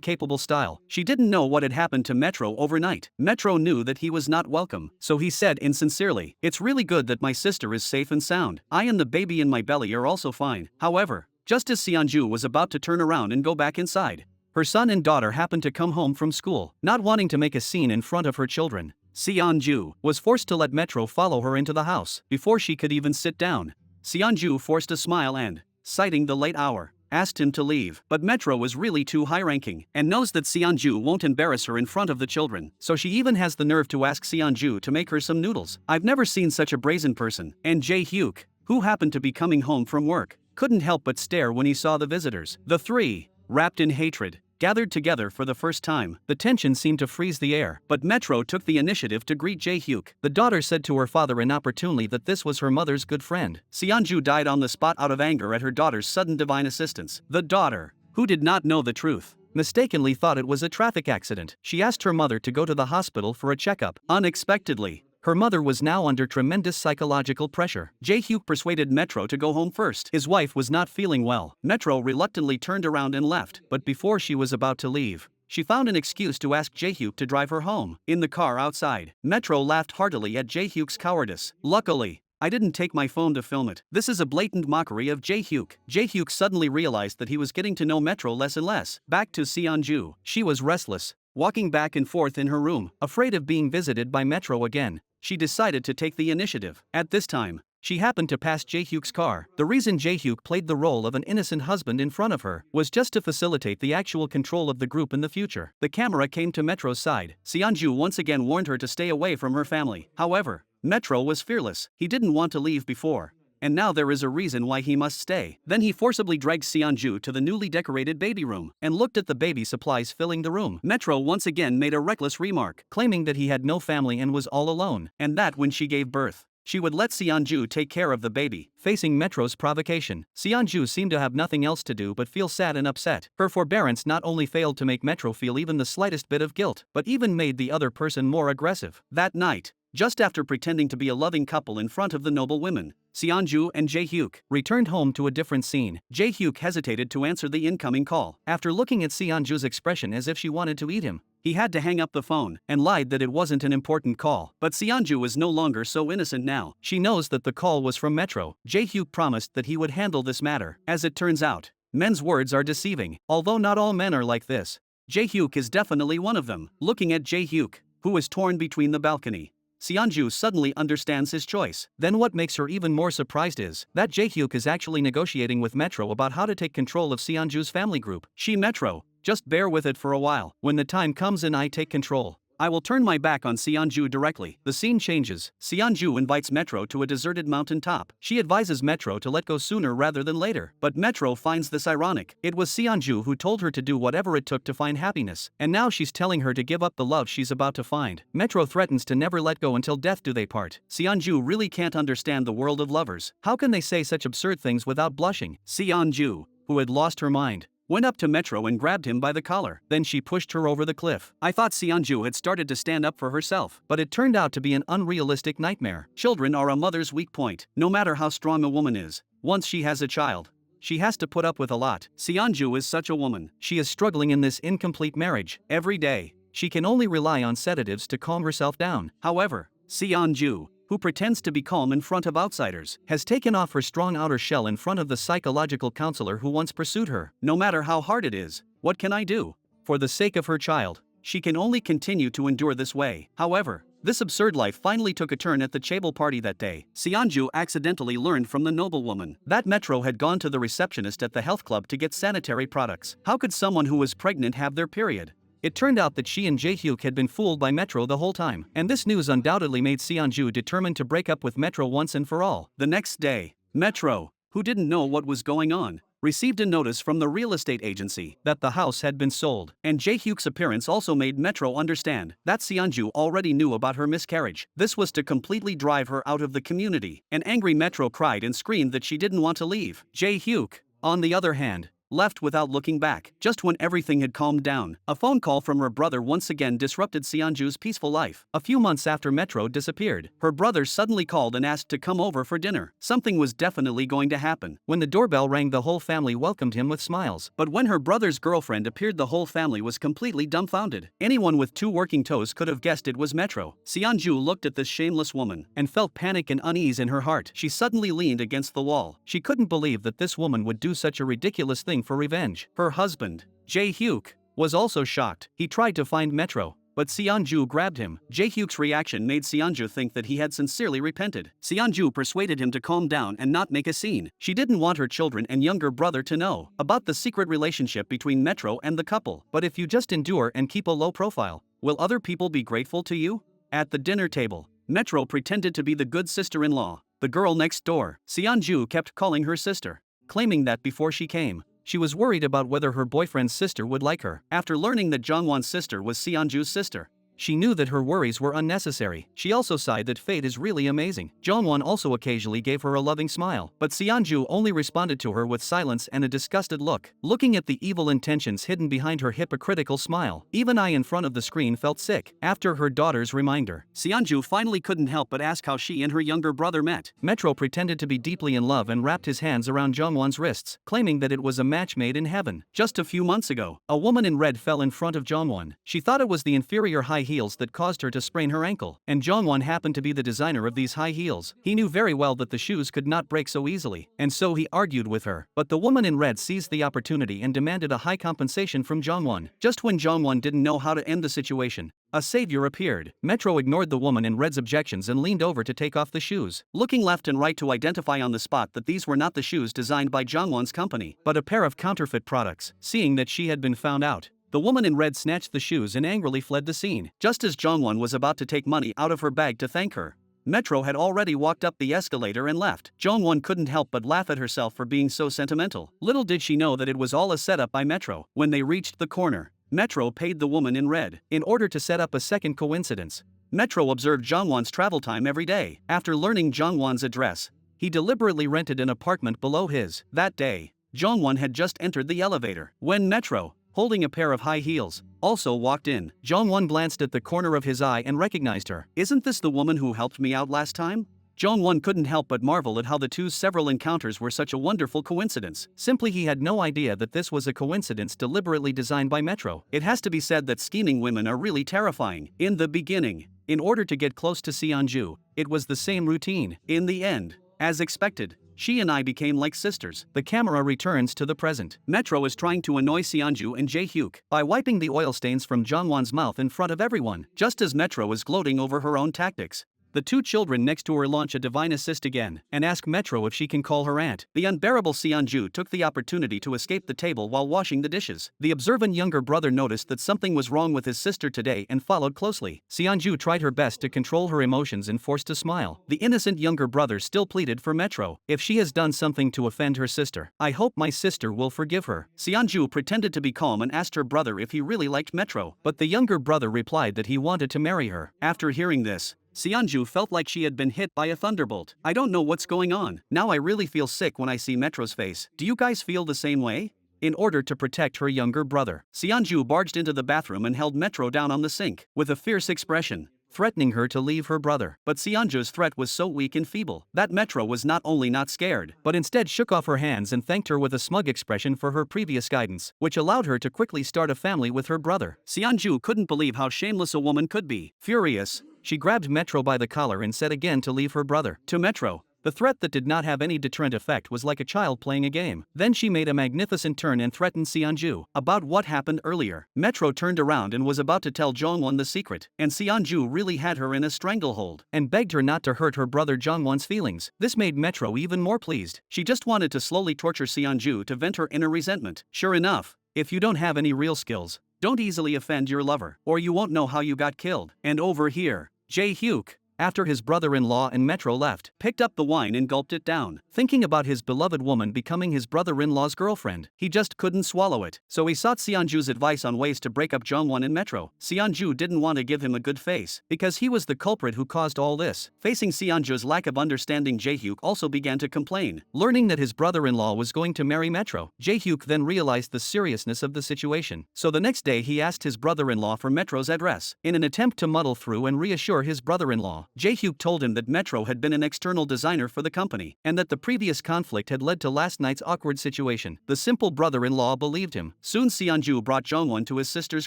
capable style, she didn't know what had happened to Metro overnight. Metro knew that he was not welcome, so he said insincerely, "It's really good that my sister is safe and sound. I and the baby in my belly are also fine." However, just as Seonju was about to turn around and go back inside, her son and daughter happened to come home from school. Not wanting to make a scene in front of her children, Seonju was forced to let Metro follow her into the house. Before she could even sit down, Seonju forced a smile and, citing the late hour, asked him to leave. But Metro was really too high-ranking and knows that Seonju won't embarrass her in front of the children, so she even has the nerve to ask Seonju to make her some noodles. I've never seen such a brazen person. And Jae-hyuk, who happened to be coming home from work, couldn't help but stare when he saw the visitors. The three, wrapped in hatred, gathered together for the first time. The tension seemed to freeze the air, but Metro took the initiative to greet Jae-hyuk. The daughter said to her father inopportunely that this was her mother's good friend. Seonju died on the spot out of anger at her daughter's sudden divine assistance. The daughter, who did not know the truth, mistakenly thought it was a traffic accident. She asked her mother to go to the hospital for a checkup. Unexpectedly, her mother was now under tremendous psychological pressure. Jae-hyuk persuaded Metro to go home first. His wife was not feeling well. Metro reluctantly turned around and left, but before she was about to leave, she found an excuse to ask Jae-hyuk to drive her home. In the car outside, Metro laughed heartily at Jae-hyuk's cowardice. "Luckily, I didn't take my phone to film it." This is a blatant mockery of Jae-hyuk. Jae-hyuk suddenly realized that he was getting to know Metro less and less. Back to Seonju. She was restless, walking back and forth in her room, afraid of being visited by Metro again. She decided to take the initiative. At this time, she happened to pass Jae-hyuk's car. The reason Jae-hyuk played the role of an innocent husband in front of her was just to facilitate the actual control of the group in the future. The camera came to Metro's side. Seonju once again warned her to stay away from her family. However, Metro was fearless. He didn't want to leave before, and now there is a reason why he must stay. Then he forcibly dragged Seonju to the newly decorated baby room and looked at the baby supplies filling the room. Metro once again made a reckless remark, claiming that he had no family and was all alone, and that when she gave birth, she would let Seonju take care of the baby. Facing Metro's provocation, Seonju seemed to have nothing else to do but feel sad and upset. Her forbearance not only failed to make Metro feel even the slightest bit of guilt, but even made the other person more aggressive. That night, just after pretending to be a loving couple in front of the noble women, Seonju and Jae-hyuk returned home to a different scene. Jae-hyuk hesitated to answer the incoming call. After looking at Seonju's expression as if she wanted to eat him, he had to hang up the phone and lied that it wasn't an important call. But Seonju is no longer so innocent now. She knows that the call was from Metro. Jae-hyuk promised that he would handle this matter. As it turns out, men's words are deceiving. Although not all men are like this, Jae-hyuk is definitely one of them. Looking at Jae-hyuk, who is torn between the balcony, Seonju suddenly understands his choice. Then what makes her even more surprised is that Jae-hyuk is actually negotiating with Metro about how to take control of Seonju's family group. Metro, just bear with it for a while. When the time comes and I take control, I will turn my back on Seonju directly. The scene changes. Seonju invites Metro to a deserted mountain top. She advises Metro to let go sooner rather than later. But Metro finds this ironic. It was Seonju who told her to do whatever it took to find happiness, and now she's telling her to give up the love she's about to find. Metro threatens to never let go until death do they part. Seonju really can't understand the world of lovers. How can they say such absurd things without blushing? Seonju, who had lost her mind, went up to Metro and grabbed him by the collar. Then she pushed her over the cliff. I thought Seonju had started to stand up for herself, but it turned out to be an unrealistic nightmare. Children are a mother's weak point. No matter how strong a woman is, once she has a child, she has to put up with a lot. Seonju is such a woman. She is struggling in this incomplete marriage. Every day, she can only rely on sedatives to calm herself down. However, Seonju, who pretends to be calm in front of outsiders, has taken off her strong outer shell in front of the psychological counselor who once pursued her. No matter how hard it is, what can I do? For the sake of her child, she can only continue to endure this way. However, This absurd life finally took a turn at the Chaebol party that day. Seonju accidentally learned from the noblewoman that Metro had gone to the receptionist at the health club to get sanitary products. How could someone who was pregnant have their period? It turned out that she and Jae-hyuk had been fooled by Metro the whole time, and this news undoubtedly made Seonju determined to break up with Metro once and for all. The next day, Metro, who didn't know what was going on, received a notice from the real estate agency that the house had been sold, and Jae-hyuk's appearance also made Metro understand that Seonju already knew about her miscarriage. This was to completely drive her out of the community. An angry Metro cried and screamed that she didn't want to leave. Jae-hyuk, on the other hand, left without looking back. Just when everything had calmed down, a phone call from her brother once again disrupted Seonju's peaceful life. A few months after Metro disappeared, her brother suddenly called and asked to come over for dinner. Something was definitely going to happen. When the doorbell rang, the whole family welcomed him with smiles. But when her brother's girlfriend appeared, the whole family was completely dumbfounded. Anyone with 2 working toes could have guessed it was Metro. Seonju looked at this shameless woman and felt panic and unease in her heart. She suddenly leaned against the wall. She couldn't believe that this woman would do such a ridiculous thing for revenge. Her husband, Jae-hyuk, was also shocked. He tried to find Metro, but Seonju grabbed him. Jae-hyuk's reaction made Seonju think that he had sincerely repented. Seonju persuaded him to calm down and not make a scene. She didn't want her children and younger brother to know about the secret relationship between Metro and the couple. But if you just endure and keep a low profile, will other people be grateful to you? At the dinner table, Metro pretended to be the good sister-in-law, the girl next door. Seonju kept calling her sister, claiming that before she came, she was worried about whether her boyfriend's sister would like her. After learning that Jongwon's sister was Seonju's sister, she knew that her worries were unnecessary. She also sighed that fate is really amazing. Jongwon also occasionally gave her a loving smile, but Seonju only responded to her with silence and a disgusted look. Looking at the evil intentions hidden behind her hypocritical smile, even I in front of the screen felt sick. After her daughter's reminder, Seonju finally couldn't help but ask how she and her younger brother met. Metro pretended to be deeply in love and wrapped his hands around Jongwon's wrists, claiming that it was a match made in heaven. Just a few months ago, a woman in red fell in front of Jongwon. She thought it was the inferior high heels that caused her to sprain her ankle, and Jongwon happened to be the designer of these high heels. He knew very well that the shoes could not break so easily, and so he argued with her. But the woman in red seized the opportunity and demanded a high compensation from Jongwon. Just when Jongwon didn't know how to end the situation, a savior appeared. Metro ignored the woman in red's objections and leaned over to take off the shoes, looking left and right to identify on the spot that these were not the shoes designed by Jongwon's company, but a pair of counterfeit products. Seeing that she had been found out, the woman in red snatched the shoes and angrily fled the scene. Just as Jongwon was about to take money out of her bag to thank her, Metro had already walked up the escalator and left. Jongwon couldn't help but laugh at herself for being so sentimental. Little did she know that it was all a setup by Metro. When they reached the corner, Metro paid the woman in red. In order to set up a second coincidence, Metro observed Jongwon's travel time every day. After learning Jongwon's address, he deliberately rented an apartment below his. That day, Jongwon had just entered the elevator when Metro, holding a pair of high heels, also walked in. Jongwon glanced at the corner of his eye and recognized her. "Isn't this the woman who helped me out last time?" Jongwon couldn't help but marvel at how the two's several encounters were such a wonderful coincidence. Simply, he had no idea that this was a coincidence deliberately designed by Metro. It has to be said that scheming women are really terrifying. In the beginning, in order to get close to Seonju, it was the same routine. In the end, as expected, she and I became like sisters. The camera returns to the present. Metro is trying to annoy Seonju and Jae-hyuk by wiping the oil stains from Jongwon's mouth in front of everyone. Just as Metro is gloating over her own tactics, the 2 children next to her launch a divine assist again and ask Metro if she can call her aunt. The unbearable Seonju took the opportunity to escape the table while washing the dishes. The observant younger brother noticed that something was wrong with his sister today and followed closely. Seonju tried her best to control her emotions and forced a smile. The innocent younger brother still pleaded for Metro. "If she has done something to offend her sister, I hope my sister will forgive her." Seonju pretended to be calm and asked her brother if he really liked Metro, but the younger brother replied that he wanted to marry her. After hearing this, Seonju felt like she had been hit by a thunderbolt. "I don't know what's going on. Now I really feel sick when I see Metro's face. Do you guys feel the same way?" In order to protect her younger brother, Seonju barged into the bathroom and held Metro down on the sink with a fierce expression, threatening her to leave her brother. But Seonju's threat was so weak and feeble that Metro was not only not scared, but instead shook off her hands and thanked her with a smug expression for her previous guidance, which allowed her to quickly start a family with her brother. Seonju couldn't believe how shameless a woman could be. Furious, she grabbed Metro by the collar and said again to leave her brother. To Metro, The threat that did not have any deterrent effect was like a child playing a game. Then she made a magnificent turn and threatened Seonju about what happened earlier. Metro turned around and was about to tell Jongwon the secret, and Seonju really had her in a stranglehold and begged her not to hurt her brother Jongwon's feelings. This made Metro even more pleased. She just wanted to slowly torture Seonju to vent her inner resentment. Sure enough, if you don't have any real skills, don't easily offend your lover, or you won't know how you got killed. And over here, Jae-hyuk, after his brother-in-law and Metro left, picked up the wine and gulped it down. Thinking about his beloved woman becoming his brother-in-law's girlfriend, he just couldn't swallow it. So he sought Seonju's advice on ways to break up Jongwon and Metro. Seonju didn't want to give him a good face, because he was the culprit who caused all this. Facing Seonju's lack of understanding, Jae-hyuk also began to complain. Learning that his brother-in-law was going to marry Metro, Jae-hyuk then realized the seriousness of the situation. So the next day he asked his brother-in-law for Metro's address. In an attempt to muddle through and reassure his brother-in-law, Jae-hyuk told him that Metro had been an external designer for the company, and that the previous conflict had led to last night's awkward situation. The simple brother-in-law believed him. Soon Seonju brought Jongwon to his sister's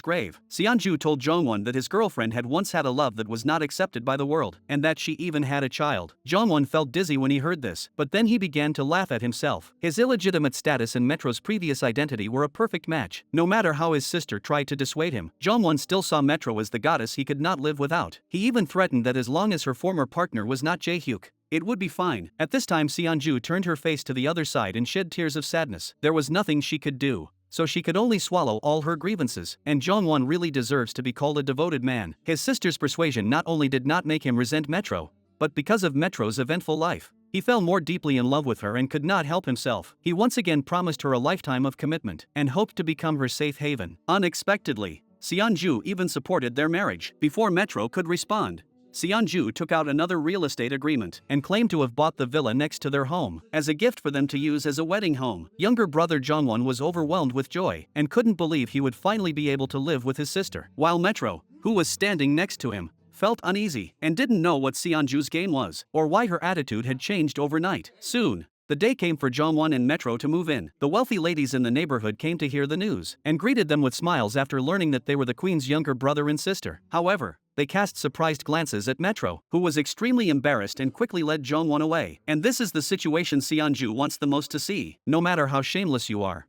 grave. Seonju told Jongwon that his girlfriend had once had a love that was not accepted by the world, and that she even had a child. Jongwon felt dizzy when he heard this, but then he began to laugh at himself. His illegitimate status and Metro's previous identity were a perfect match. No matter how his sister tried to dissuade him, Jongwon still saw Metro as the goddess he could not live without. He even threatened that as long as her former partner was not Jae-hyuk, it would be fine. At this time Seonju turned her face to the other side and shed tears of sadness. There was nothing she could do, so she could only swallow all her grievances. And Jongwon really deserves to be called a devoted man. His sister's persuasion not only did not make him resent Metro, but because of Metro's eventful life, he fell more deeply in love with her and could not help himself. He once again promised her a lifetime of commitment and hoped to become her safe haven. Unexpectedly, Seonju even supported their marriage. Before Metro could respond, Seonju took out another real estate agreement and claimed to have bought the villa next to their home as a gift for them to use as a wedding home. Younger brother Jongwon was overwhelmed with joy and couldn't believe he would finally be able to live with his sister, while Metro, who was standing next to him, felt uneasy and didn't know what Seonju's game was or why her attitude had changed overnight. Soon, the day came for Jongwon and Metro to move in. The wealthy ladies in the neighborhood came to hear the news and greeted them with smiles after learning that they were the queen's younger brother and sister. However, they cast surprised glances at Metro, who was extremely embarrassed and quickly led Jongwon away. And this is the situation Seonju wants the most to see. No matter how shameless you are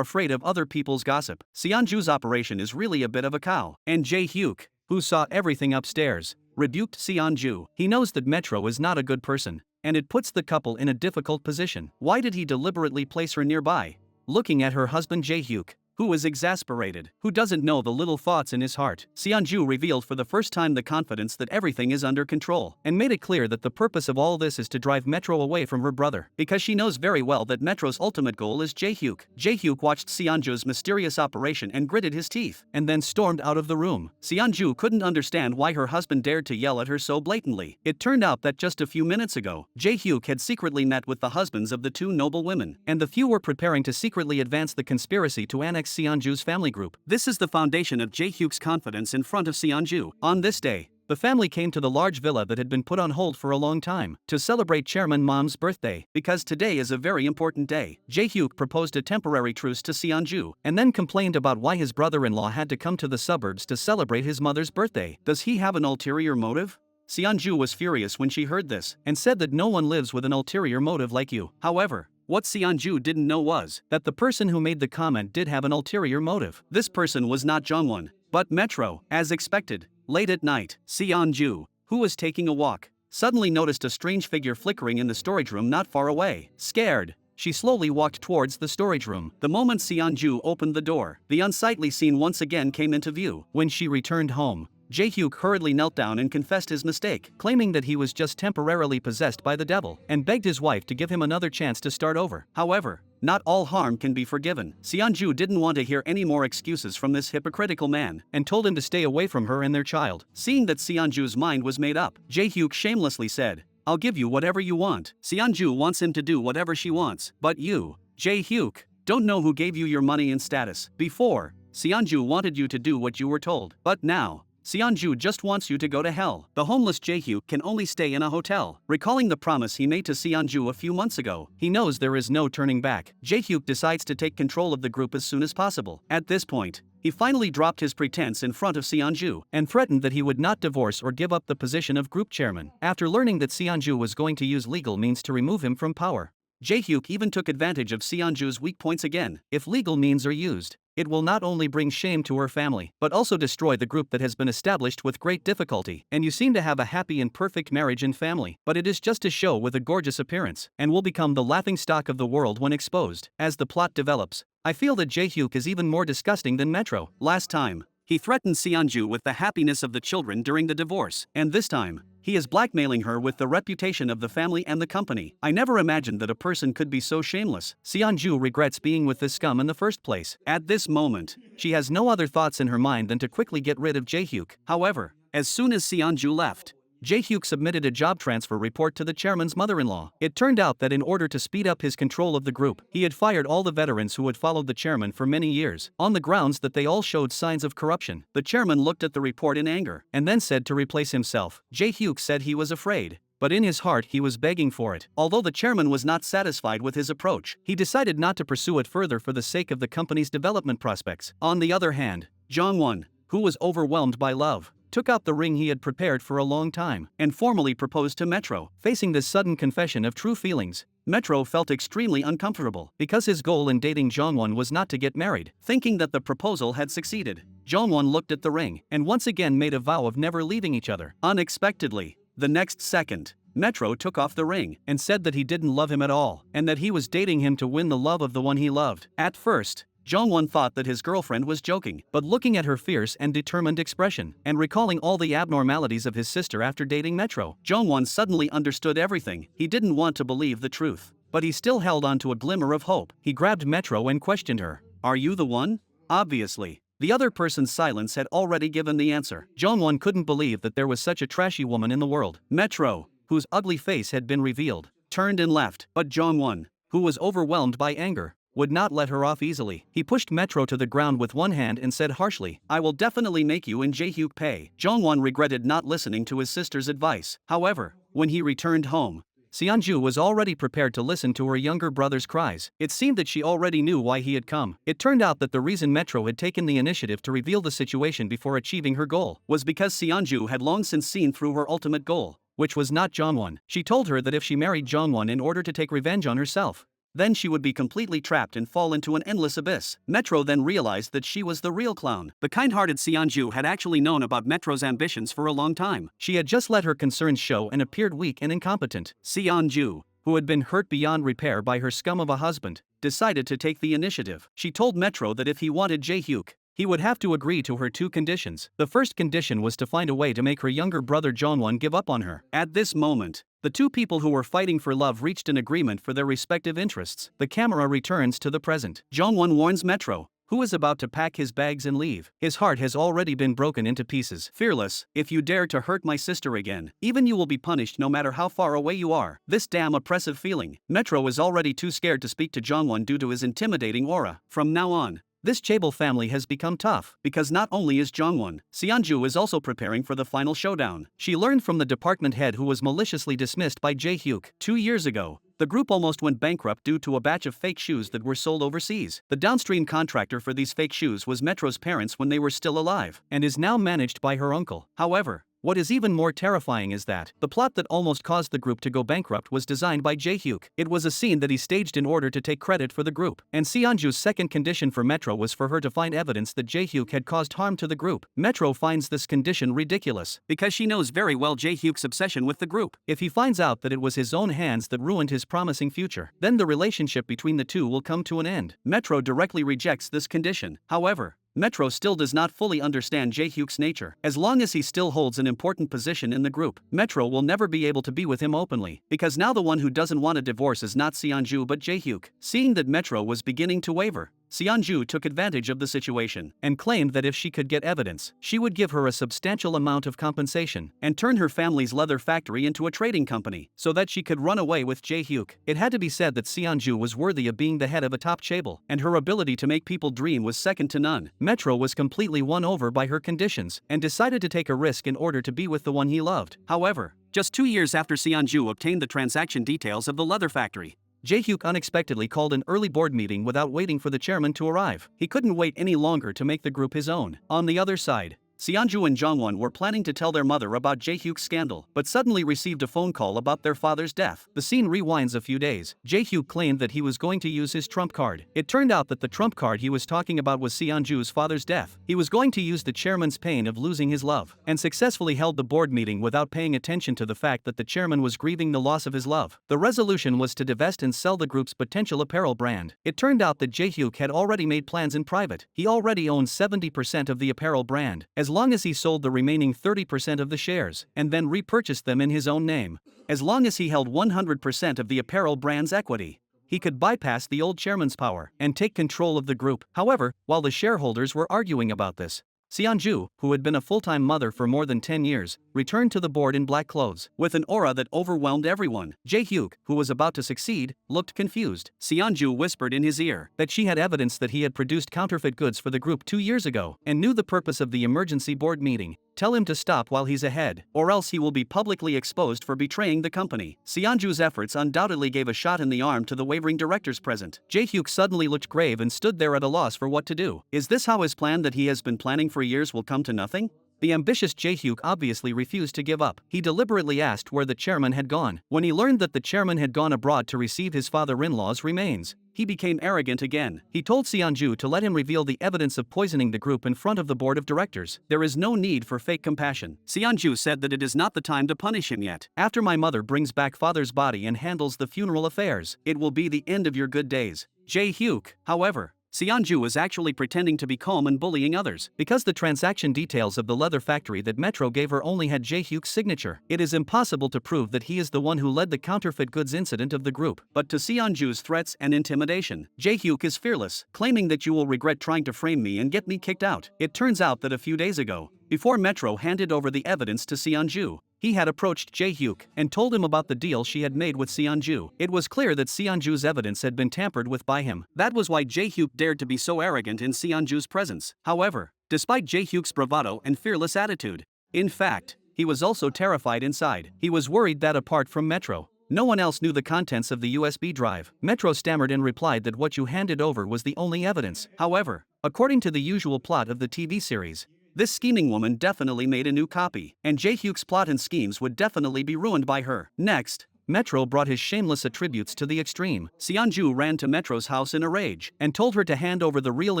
afraid of other people's gossip. Seonju's operation is really a bit of a cow. And Jae-hyuk, who saw everything upstairs, rebuked Seonju. He knows that Metro is not a good person, and it puts the couple in a difficult position. Why did he deliberately place her nearby, looking at her husband Jae-hyuk, who is exasperated, who doesn't know the little thoughts in his heart? Seonju revealed for the first time the confidence that everything is under control, and made it clear that the purpose of all this is to drive Metro away from her brother, because she knows very well that Metro's ultimate goal is Jae-hyuk. Jae-hyuk watched Seonju's mysterious operation and gritted his teeth, and then stormed out of the room. Seonju couldn't understand why her husband dared to yell at her so blatantly. It turned out that just a few minutes ago, Jae-hyuk had secretly met with the husbands of the two noble women, and the few were preparing to secretly advance the conspiracy to annex Seonju's family group. This is the foundation of Jae-hyuk's confidence in front of Seonju. On this day, the family came to the large villa that had been put on hold for a long time to celebrate Chairman Mom's birthday, because today is a very important day. Jae-hyuk proposed a temporary truce to Seonju and then complained about why his brother-in-law had to come to the suburbs to celebrate his mother's birthday. Does he have an ulterior motive? Seonju was furious when she heard this and said that no one lives with an ulterior motive like you. However, what Seonju didn't know was that the person who made the comment did have an ulterior motive. This person was not Jongwon, but Metro. As expected, late at night, Seonju, who was taking a walk, suddenly noticed a strange figure flickering in the storage room not far away. Scared, she slowly walked towards the storage room. The moment Seonju opened the door, the unsightly scene once again came into view. When she returned home, Jae-hyuk hurriedly knelt down and confessed his mistake, claiming that he was just temporarily possessed by the devil, and begged his wife to give him another chance to start over. However, not all harm can be forgiven. Seonju didn't want to hear any more excuses from this hypocritical man, and told him to stay away from her and their child. Seeing that Seonju's mind was made up, Jae-hyuk shamelessly said, "I'll give you whatever you want." Seonju wants him to do whatever she wants, but you, Jae-hyuk, don't know who gave you your money and status. Before, Seonju wanted you to do what you were told, but now, Seonju just wants you to go to hell. The homeless Jae-hyuk can only stay in a hotel. Recalling the promise he made to Seonju a few months ago, he knows there is no turning back. Jae-hyuk decides to take control of the group as soon as possible. At this point, he finally dropped his pretense in front of Seonju and threatened that he would not divorce or give up the position of group chairman. After learning that Seonju was going to use legal means to remove him from power, Jae-hyuk even took advantage of Seonju's weak points again. If legal means are used, it will not only bring shame to her family, but also destroy the group that has been established with great difficulty. And you seem to have a happy and perfect marriage and family, but it is just a show with a gorgeous appearance, and will become the laughingstock of the world when exposed. As the plot develops, I feel that Jae-hyuk is even more disgusting than Metro. Last time, he threatened Seonju with the happiness of the children during the divorce, and this time, he is blackmailing her with the reputation of the family and the company. I never imagined that a person could be so shameless. Seonju regrets being with this scum in the first place. At this moment, she has no other thoughts in her mind than to quickly get rid of Jae-hyuk. However, as soon as Seonju left, Jae-hyuk submitted a job transfer report to the chairman's mother-in-law. It turned out that in order to speed up his control of the group, he had fired all the veterans who had followed the chairman for many years, on the grounds that they all showed signs of corruption. The chairman looked at the report in anger, and then said to replace himself. Jae-hyuk said he was afraid, but in his heart he was begging for it. Although the chairman was not satisfied with his approach, he decided not to pursue it further for the sake of the company's development prospects. On the other hand, Jong-won, who was overwhelmed by love, took out the ring he had prepared for a long time and formally proposed to Metro. Facing this sudden confession of true feelings, Metro felt extremely uncomfortable because his goal in dating Jong-won was not to get married. Thinking that the proposal had succeeded, Jong-won looked at the ring and once again made a vow of never leaving each other. Unexpectedly, the next second, Metro took off the ring and said that he didn't love him at all and that he was dating him to win the love of the one he loved. At first, Jong-won thought that his girlfriend was joking, but looking at her fierce and determined expression, and recalling all the abnormalities of his sister after dating Metro, Jong-won suddenly understood everything. He didn't want to believe the truth, but he still held on to a glimmer of hope. He grabbed Metro and questioned her. "Are you the one?" Obviously, the other person's silence had already given the answer. Jong-won couldn't believe that there was such a trashy woman in the world. Metro, whose ugly face had been revealed, turned and left, but Jong-won, who was overwhelmed by anger, would not let her off easily. He pushed Metro to the ground with one hand and said harshly, "I will definitely make you and Jae-hyuk pay." Jong-won regretted not listening to his sister's advice. However, when he returned home, Seonju was already prepared to listen to her younger brother's cries. It seemed that she already knew why he had come. It turned out that the reason Metro had taken the initiative to reveal the situation before achieving her goal was because Seonju had long since seen through her ultimate goal, which was not Jong-won. She told her that if she married Jong-won in order to take revenge on herself, then she would be completely trapped and fall into an endless abyss. Metro then realized that she was the real clown. The kind-hearted Seonju had actually known about Metro's ambitions for a long time. She had just let her concerns show and appeared weak and incompetent. Seonju, who had been hurt beyond repair by her scum of a husband, decided to take the initiative. She told Metro that if he wanted Jae-hyuk, he would have to agree to her two conditions. The first condition was to find a way to make her younger brother Jong-won give up on her. At this moment, the two people who were fighting for love reached an agreement for their respective interests. The camera returns to the present. Jong-won warns Metro, who is about to pack his bags and leave. His heart has already been broken into pieces. "Fearless, if you dare to hurt my sister again, even you will be punished no matter how far away you are." This damn oppressive feeling. Metro is already too scared to speak to Jong-won due to his intimidating aura. From now on, this Chaebol family has become tough, because not only is Jong-won, Seonju is also preparing for the final showdown. She learned from the department head who was maliciously dismissed by Jae-hyuk 2 years ago. The group almost went bankrupt due to a batch of fake shoes that were sold overseas. The downstream contractor for these fake shoes was Metro's parents when they were still alive, and is now managed by her uncle. However, what is even more terrifying is that the plot that almost caused the group to go bankrupt was designed by Jae-hyuk. It was a scene that he staged in order to take credit for the group. And Seonju's second condition for Metro was for her to find evidence that Jae-hyuk had caused harm to the group. Metro finds this condition ridiculous because she knows very well Jae-hyuk's obsession with the group. If he finds out that it was his own hands that ruined his promising future, then the relationship between the two will come to an end. Metro directly rejects this condition. However, Metro still does not fully understand Jae-hyuk's nature. As long as he still holds an important position in the group, Metro will never be able to be with him openly, because now the one who doesn't want a divorce is not Seonju but Jae-hyuk. Seeing that Metro was beginning to waver, Seonju took advantage of the situation and claimed that if she could get evidence, she would give her a substantial amount of compensation and turn her family's leather factory into a trading company so that she could run away with Jae-hyuk. It had to be said that Seonju was worthy of being the head of a top chaebol, and her ability to make people dream was second to none. Metro was completely won over by her conditions and decided to take a risk in order to be with the one he loved. However, just 2 years after Seonju obtained the transaction details of the leather factory, Jae-hyuk unexpectedly called an early board meeting without waiting for the chairman to arrive. He couldn't wait any longer to make the group his own. On the other side, Seonju and Jongwon were planning to tell their mother about Jae-hyuk's scandal, but suddenly received a phone call about their father's death. The scene rewinds a few days. Jae-hyuk claimed that he was going to use his trump card. It turned out that the trump card he was talking about was Seonju's father's death. He was going to use the chairman's pain of losing his love, and successfully held the board meeting without paying attention to the fact that the chairman was grieving the loss of his love. The resolution was to divest and sell the group's potential apparel brand. It turned out that Jae-hyuk had already made plans in private. He already owned 70% of the apparel brand. As long as he sold the remaining 30% of the shares, and then repurchased them in his own name. As long as he held 100% of the apparel brand's equity, he could bypass the old chairman's power and take control of the group. However, while the shareholders were arguing about this, Seonju, who had been a full-time mother for more than 10 years, returned to the board in black clothes. With an aura that overwhelmed everyone, Jae-hyuk, who was about to succeed, looked confused. Seonju whispered in his ear that she had evidence that he had produced counterfeit goods for the group 2 years ago, and knew the purpose of the emergency board meeting. Tell him to stop while he's ahead, or else he will be publicly exposed for betraying the company. Seonju's efforts undoubtedly gave a shot in the arm to the wavering directors present. Jae-hyuk suddenly looked grave and stood there at a loss for what to do. Is this how his plan that he has been planning for years will come to nothing? The ambitious Jae-hyuk obviously refused to give up. He deliberately asked where the chairman had gone. When he learned that the chairman had gone abroad to receive his father-in-law's remains, he became arrogant again. He told Seonju to let him reveal the evidence of poisoning the group in front of the board of directors. There is no need for fake compassion. Seonju said that it is not the time to punish him yet. After my mother brings back father's body and handles the funeral affairs, it will be the end of your good days. Jae-hyuk, however, Seonju was actually pretending to be calm and bullying others. Because the transaction details of the leather factory that Metro gave her only had Jae-hyuk's signature, it is impossible to prove that he is the one who led the counterfeit goods incident of the group. But to Seonju's threats and intimidation, Jae-hyuk is fearless, claiming that you will regret trying to frame me and get me kicked out. It turns out that a few days ago, before Metro handed over the evidence to Seonju, he had approached Jae-hyuk and told him about the deal she had made with Seonju. It was clear that Seonju's evidence had been tampered with by him. That was why Jae-hyuk dared to be so arrogant in Seonju's presence. However, despite Jae-hyuk's bravado and fearless attitude, in fact, he was also terrified inside. He was worried that apart from Metro, no one else knew the contents of the USB drive. Metro stammered and replied that what you handed over was the only evidence. However, according to the usual plot of the TV series, this scheming woman definitely made a new copy, and Jae-hyuk's plot and schemes would definitely be ruined by her. Next, Metro brought his shameless attributes to the extreme. Seonju ran to Metro's house in a rage and told her to hand over the real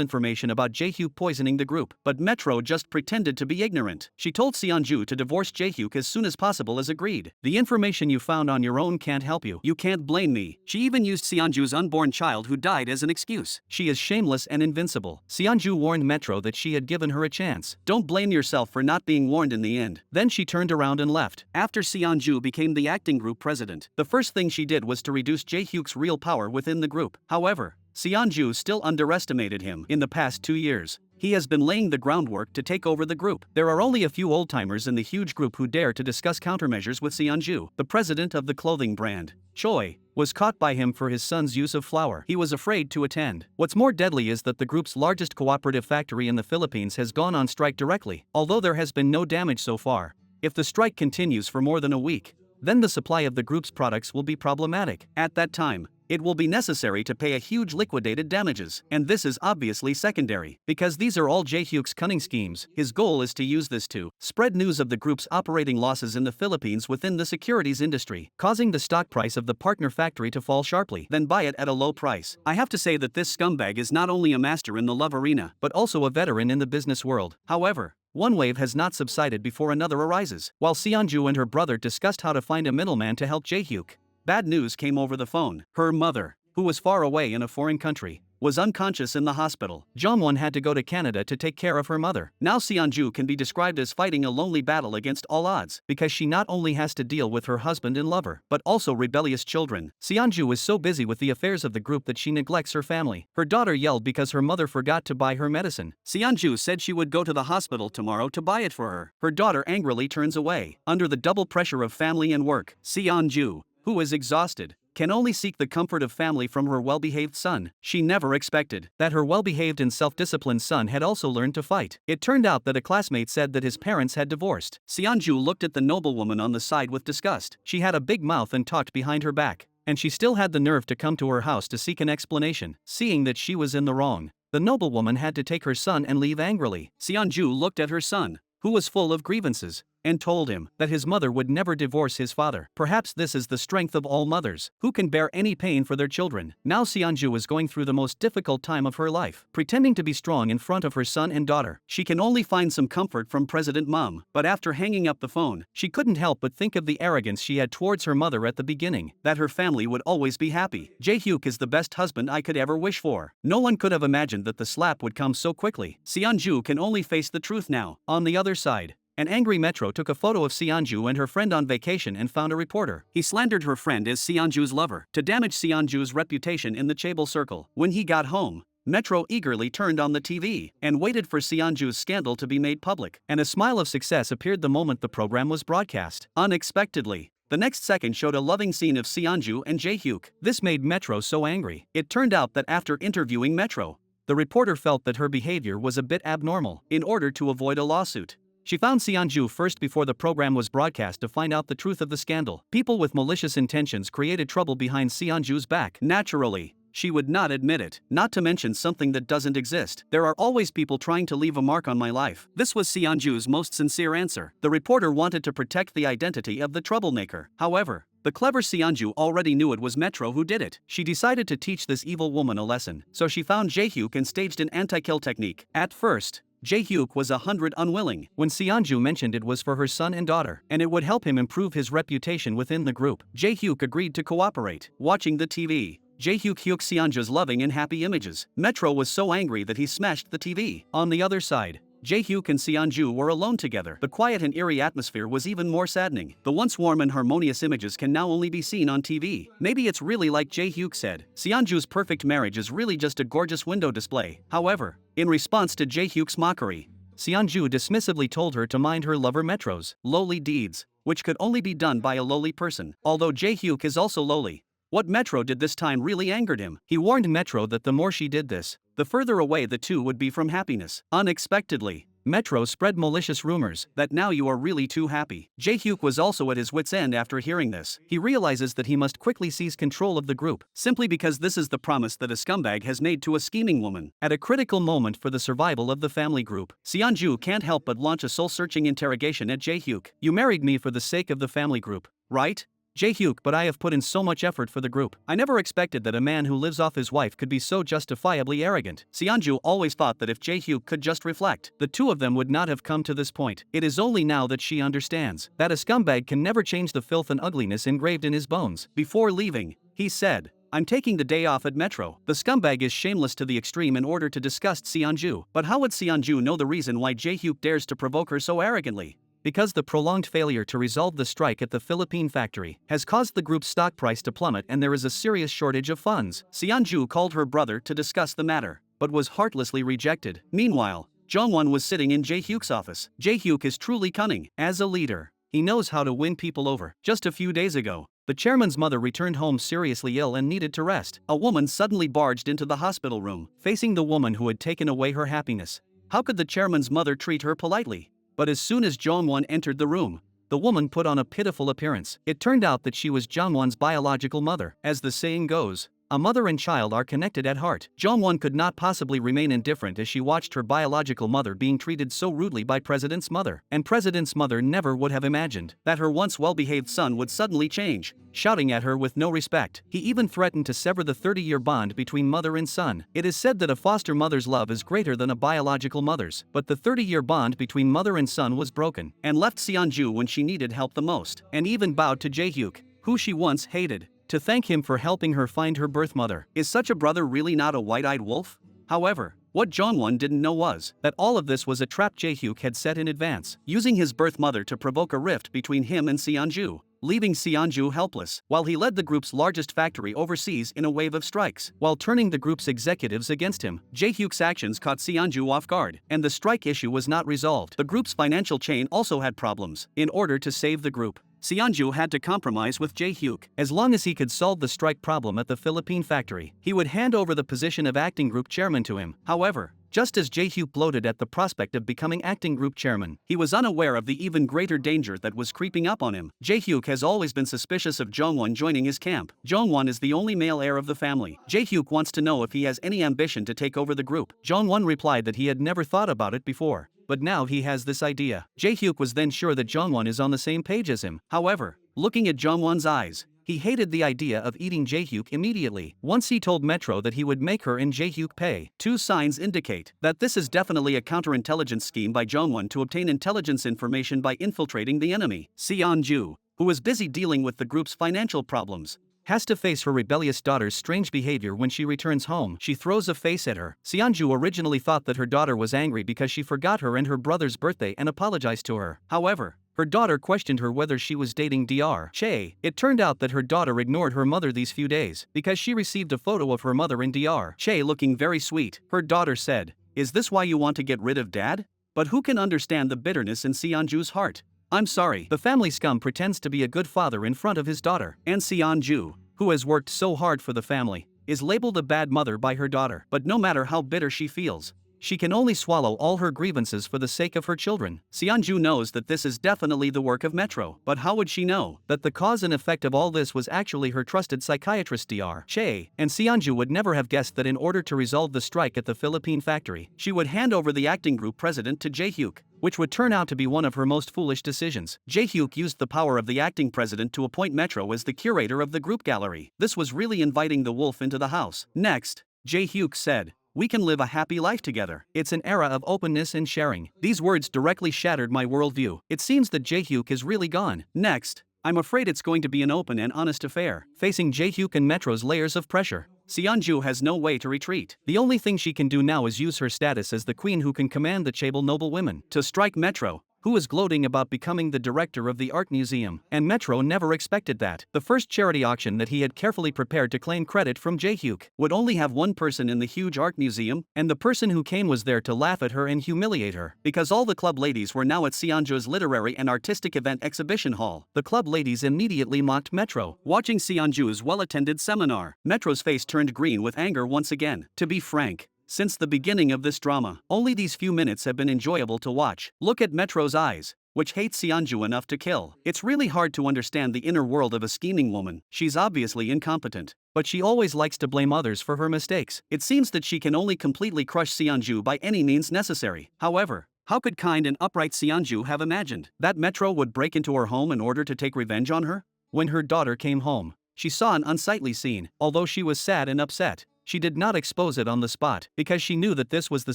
information about Jae-hyuk poisoning the group, but Metro just pretended to be ignorant. She told Seonju to divorce Jae-hyuk as soon as possible as agreed. The information you found on your own can't help you. You can't blame me. She even used Seonju's unborn child who died as an excuse. She is shameless and invincible. Seonju warned Metro that she had given her a chance. Don't blame yourself for not being warned in the end. Then she turned around and left. After Seonju became the acting group president, the first thing she did was to reduce Jae-hyuk's real power within the group. However, Seonju still underestimated him. In the past 2 years, he has been laying the groundwork to take over the group. There are only a few old-timers in the huge group who dare to discuss countermeasures with Seonju. The president of the clothing brand, Choi, was caught by him for his son's use of flour. He was afraid to attend. What's more deadly is that the group's largest cooperative factory in the Philippines has gone on strike directly. Although there has been no damage so far, if the strike continues for more than a week, then the supply of the group's products will be problematic. At that time, it will be necessary to pay a huge liquidated damages. And this is obviously secondary, because these are all Jae-hyuk's cunning schemes. His goal is to use this to spread news of the group's operating losses in the Philippines within the securities industry, causing the stock price of the partner factory to fall sharply, then buy it at a low price. I have to say that this scumbag is not only a master in the love arena, but also a veteran in the business world. However, one wave has not subsided before another arises. While Seonju and her brother discussed how to find a middleman to help Jae-hyuk, bad news came over the phone. Her mother, who was far away in a foreign country, was unconscious in the hospital. Jongwon had to go to Canada to take care of her mother. Now Seonju can be described as fighting a lonely battle against all odds, because she not only has to deal with her husband and lover, but also rebellious children. Seonju is so busy with the affairs of the group that she neglects her family. Her daughter yelled because her mother forgot to buy her medicine. Seonju said she would go to the hospital tomorrow to buy it for her. Her daughter angrily turns away. Under the double pressure of family and work, Seonju, who is exhausted, can only seek the comfort of family from her well-behaved son. She never expected that her well-behaved and self-disciplined son had also learned to fight. It turned out that a classmate said that his parents had divorced. Seonju looked at the noblewoman on the side with disgust. She had a big mouth and talked behind her back. and she still had the nerve to come to her house to seek an explanation, seeing that she was in the wrong. The noblewoman had to take her son and leave angrily. Seonju looked at her son, who was full of grievances, and told him that his mother would never divorce his father. Perhaps this is the strength of all mothers, who can bear any pain for their children. Now Seonju was going through the most difficult time of her life, pretending to be strong in front of her son and daughter. She can only find some comfort from President Mom, but after hanging up the phone, she couldn't help but think of the arrogance she had towards her mother at the beginning, that her family would always be happy. Jae-hyuk is the best husband I could ever wish for. No one could have imagined that the slap would come so quickly. Seonju can only face the truth now. On the other side, an angry Metro took a photo of Seonju and her friend on vacation and found a reporter. He slandered her friend as Seonju's lover to damage Seonju's reputation in the Chaebol circle. When he got home, Metro eagerly turned on the TV and waited for Seonju's scandal to be made public, and a smile of success appeared the moment the program was broadcast. Unexpectedly, the next second showed a loving scene of Seonju and Jae-hyuk. This made Metro so angry. It turned out that after interviewing Metro, the reporter felt that her behavior was a bit abnormal. In order to avoid a lawsuit, she found Seonju first before the program was broadcast to find out the truth of the scandal. People with malicious intentions created trouble behind Seonju's back. Naturally, she would not admit it, not to mention something that doesn't exist. There are always people trying to leave a mark on my life. This was Seonju's most sincere answer. The reporter wanted to protect the identity of the troublemaker. However, the clever Seonju already knew it was Metro who did it. She decided to teach this evil woman a lesson, so she found Jae-hyuk and staged an anti-kill technique. At first, Jae-hyuk was 100% unwilling. When Seonju mentioned it was for her son and daughter, and it would help him improve his reputation within the group, Jae-hyuk agreed to cooperate. Watching the TV, Jae-hyuk hyuk Seonju's loving and happy images. Metro was so angry that he smashed the TV. On the other side, Jae-hyuk and Seonju were alone together. The quiet and eerie atmosphere was even more saddening. The once warm and harmonious images can now only be seen on TV. Maybe it's really like Jae-hyuk said. Seonju's perfect marriage is really just a gorgeous window display. However, in response to Jae-hyuk's mockery, Seonju dismissively told her to mind her lover Metro's lowly deeds, which could only be done by a lowly person. Although Jae-hyuk is also lowly, what Metro did this time really angered him. He warned Metro that the more she did this, the further away the two would be from happiness. Unexpectedly, Metro spread malicious rumors that now you are really too happy. Jae-hyuk was also at his wit's end after hearing this. He realizes that he must quickly seize control of the group, simply because this is the promise that a scumbag has made to a scheming woman. At a critical moment for the survival of the family group, Seonju can't help but launch a soul-searching interrogation at Jae-hyuk. You married me for the sake of the family group, right? Jae-hyuk, but I have put in so much effort for the group. I never expected that a man who lives off his wife could be so justifiably arrogant. Seonju always thought that if Jae-hyuk could just reflect, the two of them would not have come to this point. It is only now that she understands that a scumbag can never change the filth and ugliness engraved in his bones. Before leaving, he said, I'm taking the day off at Metro. The scumbag is shameless to the extreme in order to disgust Seonju. But how would Seonju know the reason why Jae-hyuk dares to provoke her so arrogantly? Because the prolonged failure to resolve the strike at the Philippine factory has caused the group's stock price to plummet and there is a serious shortage of funds. Seonju called her brother to discuss the matter, but was heartlessly rejected. Meanwhile, Jongwon was sitting in Jae-hyuk's office. Jae-hyuk is truly cunning. As a leader, he knows how to win people over. Just a few days ago, the chairman's mother returned home seriously ill and needed to rest. A woman suddenly barged into the hospital room, facing the woman who had taken away her happiness. How could the chairman's mother treat her politely? But as soon as Jongwon entered the room, the woman put on a pitiful appearance. It turned out that she was Jongwon's biological mother. As the saying goes, a mother and child are connected at heart. Jongwon could not possibly remain indifferent as she watched her biological mother being treated so rudely by President's mother. And President's mother never would have imagined that her once well-behaved son would suddenly change, shouting at her with no respect. He even threatened to sever the 30-year bond between mother and son. It is said that a foster mother's love is greater than a biological mother's, but the 30-year bond between mother and son was broken, and left Seonju when she needed help the most, and even bowed to Jae-hyuk, who she once hated, to thank him for helping her find her birth mother. Is such a brother really not a white-eyed wolf? However, what Jongwon didn't know was that all of this was a trap Jae-hyuk had set in advance, using his birth mother to provoke a rift between him and Seonju, leaving Seonju helpless, while he led the group's largest factory overseas in a wave of strikes, while turning the group's executives against him. Jae-hyuk's actions caught Seonju off guard, and the strike issue was not resolved. The group's financial chain also had problems. In order to save the group, Seonju had to compromise with Jae-hyuk. As long as he could solve the strike problem at the Philippine factory, he would hand over the position of acting group chairman to him. However, just as Jae-hyuk bloated at the prospect of becoming acting group chairman. He was unaware of the even greater danger that was creeping up on him. Jae-hyuk has always been suspicious of Jongwon joining his camp. Jongwon is the only male heir of the family. Jae-hyuk wants to know if he has any ambition to take over the group. Jongwon replied that he had never thought about it before, but now he has this idea. Jae-hyuk was then sure that Jongwon is on the same page as him. However, looking at Jongwon's eyes, he hated the idea of eating Jae-hyuk immediately. Once he told Metro that he would make her and Jae-hyuk pay. Two signs indicate that this is definitely a counterintelligence scheme by Jongwon to obtain intelligence information by infiltrating the enemy. Seon-ju, who is busy dealing with the group's financial problems, has to face her rebellious daughter's strange behavior when she returns home. She throws a face at her. Seon-ju originally thought that her daughter was angry because she forgot her and her brother's birthday and apologized to her. However, her daughter questioned her whether she was dating Dr. Chae. It turned out that her daughter ignored her mother these few days because she received a photo of her mother and Dr. Chae looking very sweet. Her daughter said, "Is this why you want to get rid of Dad?" But who can understand the bitterness in Seon-ju's heart? I'm sorry. The family scum pretends to be a good father in front of his daughter. And Seon-ju, who has worked so hard for the family, is labeled a bad mother by her daughter. But no matter how bitter she feels, she can only swallow all her grievances for the sake of her children. Seon-ju knows that this is definitely the work of Metro. But how would she know that the cause and effect of all this was actually her trusted psychiatrist Dr. Chae? And Seon-ju would never have guessed that in order to resolve the strike at the Philippine factory, she would hand over the acting group president to Jae-hyuk, which would turn out to be one of her most foolish decisions. Jae-hyuk used the power of the acting president to appoint Metro as the curator of the group gallery. This was really inviting the wolf into the house. Next, Jae-hyuk said, "We can live a happy life together. It's an era of openness and sharing." These words directly shattered my worldview. It seems that Jae-hyuk is really gone. Next, I'm afraid it's going to be an open and honest affair. Facing Jae-hyuk and Metro's layers of pressure, Seon-ju has no way to retreat. The only thing she can do now is use her status as the queen who can command the Chaebol noble women to strike Metro, who is gloating about becoming the director of the art museum. And Metro never expected that. The first charity auction that he had carefully prepared to claim credit from Jae-hyuk would only have one person in the huge art museum, and the person who came was there to laugh at her and humiliate her. Because all the club ladies were now at Seon-ju's literary and artistic event exhibition hall, the club ladies immediately mocked Metro. Watching Seon-ju's well-attended seminar, Metro's face turned green with anger once again. To be frank, since the beginning of this drama, only these few minutes have been enjoyable to watch. Look at Metro's eyes, which hate Seon-ju enough to kill. It's really hard to understand the inner world of a scheming woman. She's obviously incompetent, but she always likes to blame others for her mistakes. It seems that she can only completely crush Seon-ju by any means necessary. However, how could kind and upright Seon-ju have imagined that Metro would break into her home in order to take revenge on her? When her daughter came home, she saw an unsightly scene. Although she was sad and upset, she did not expose it on the spot because she knew that this was the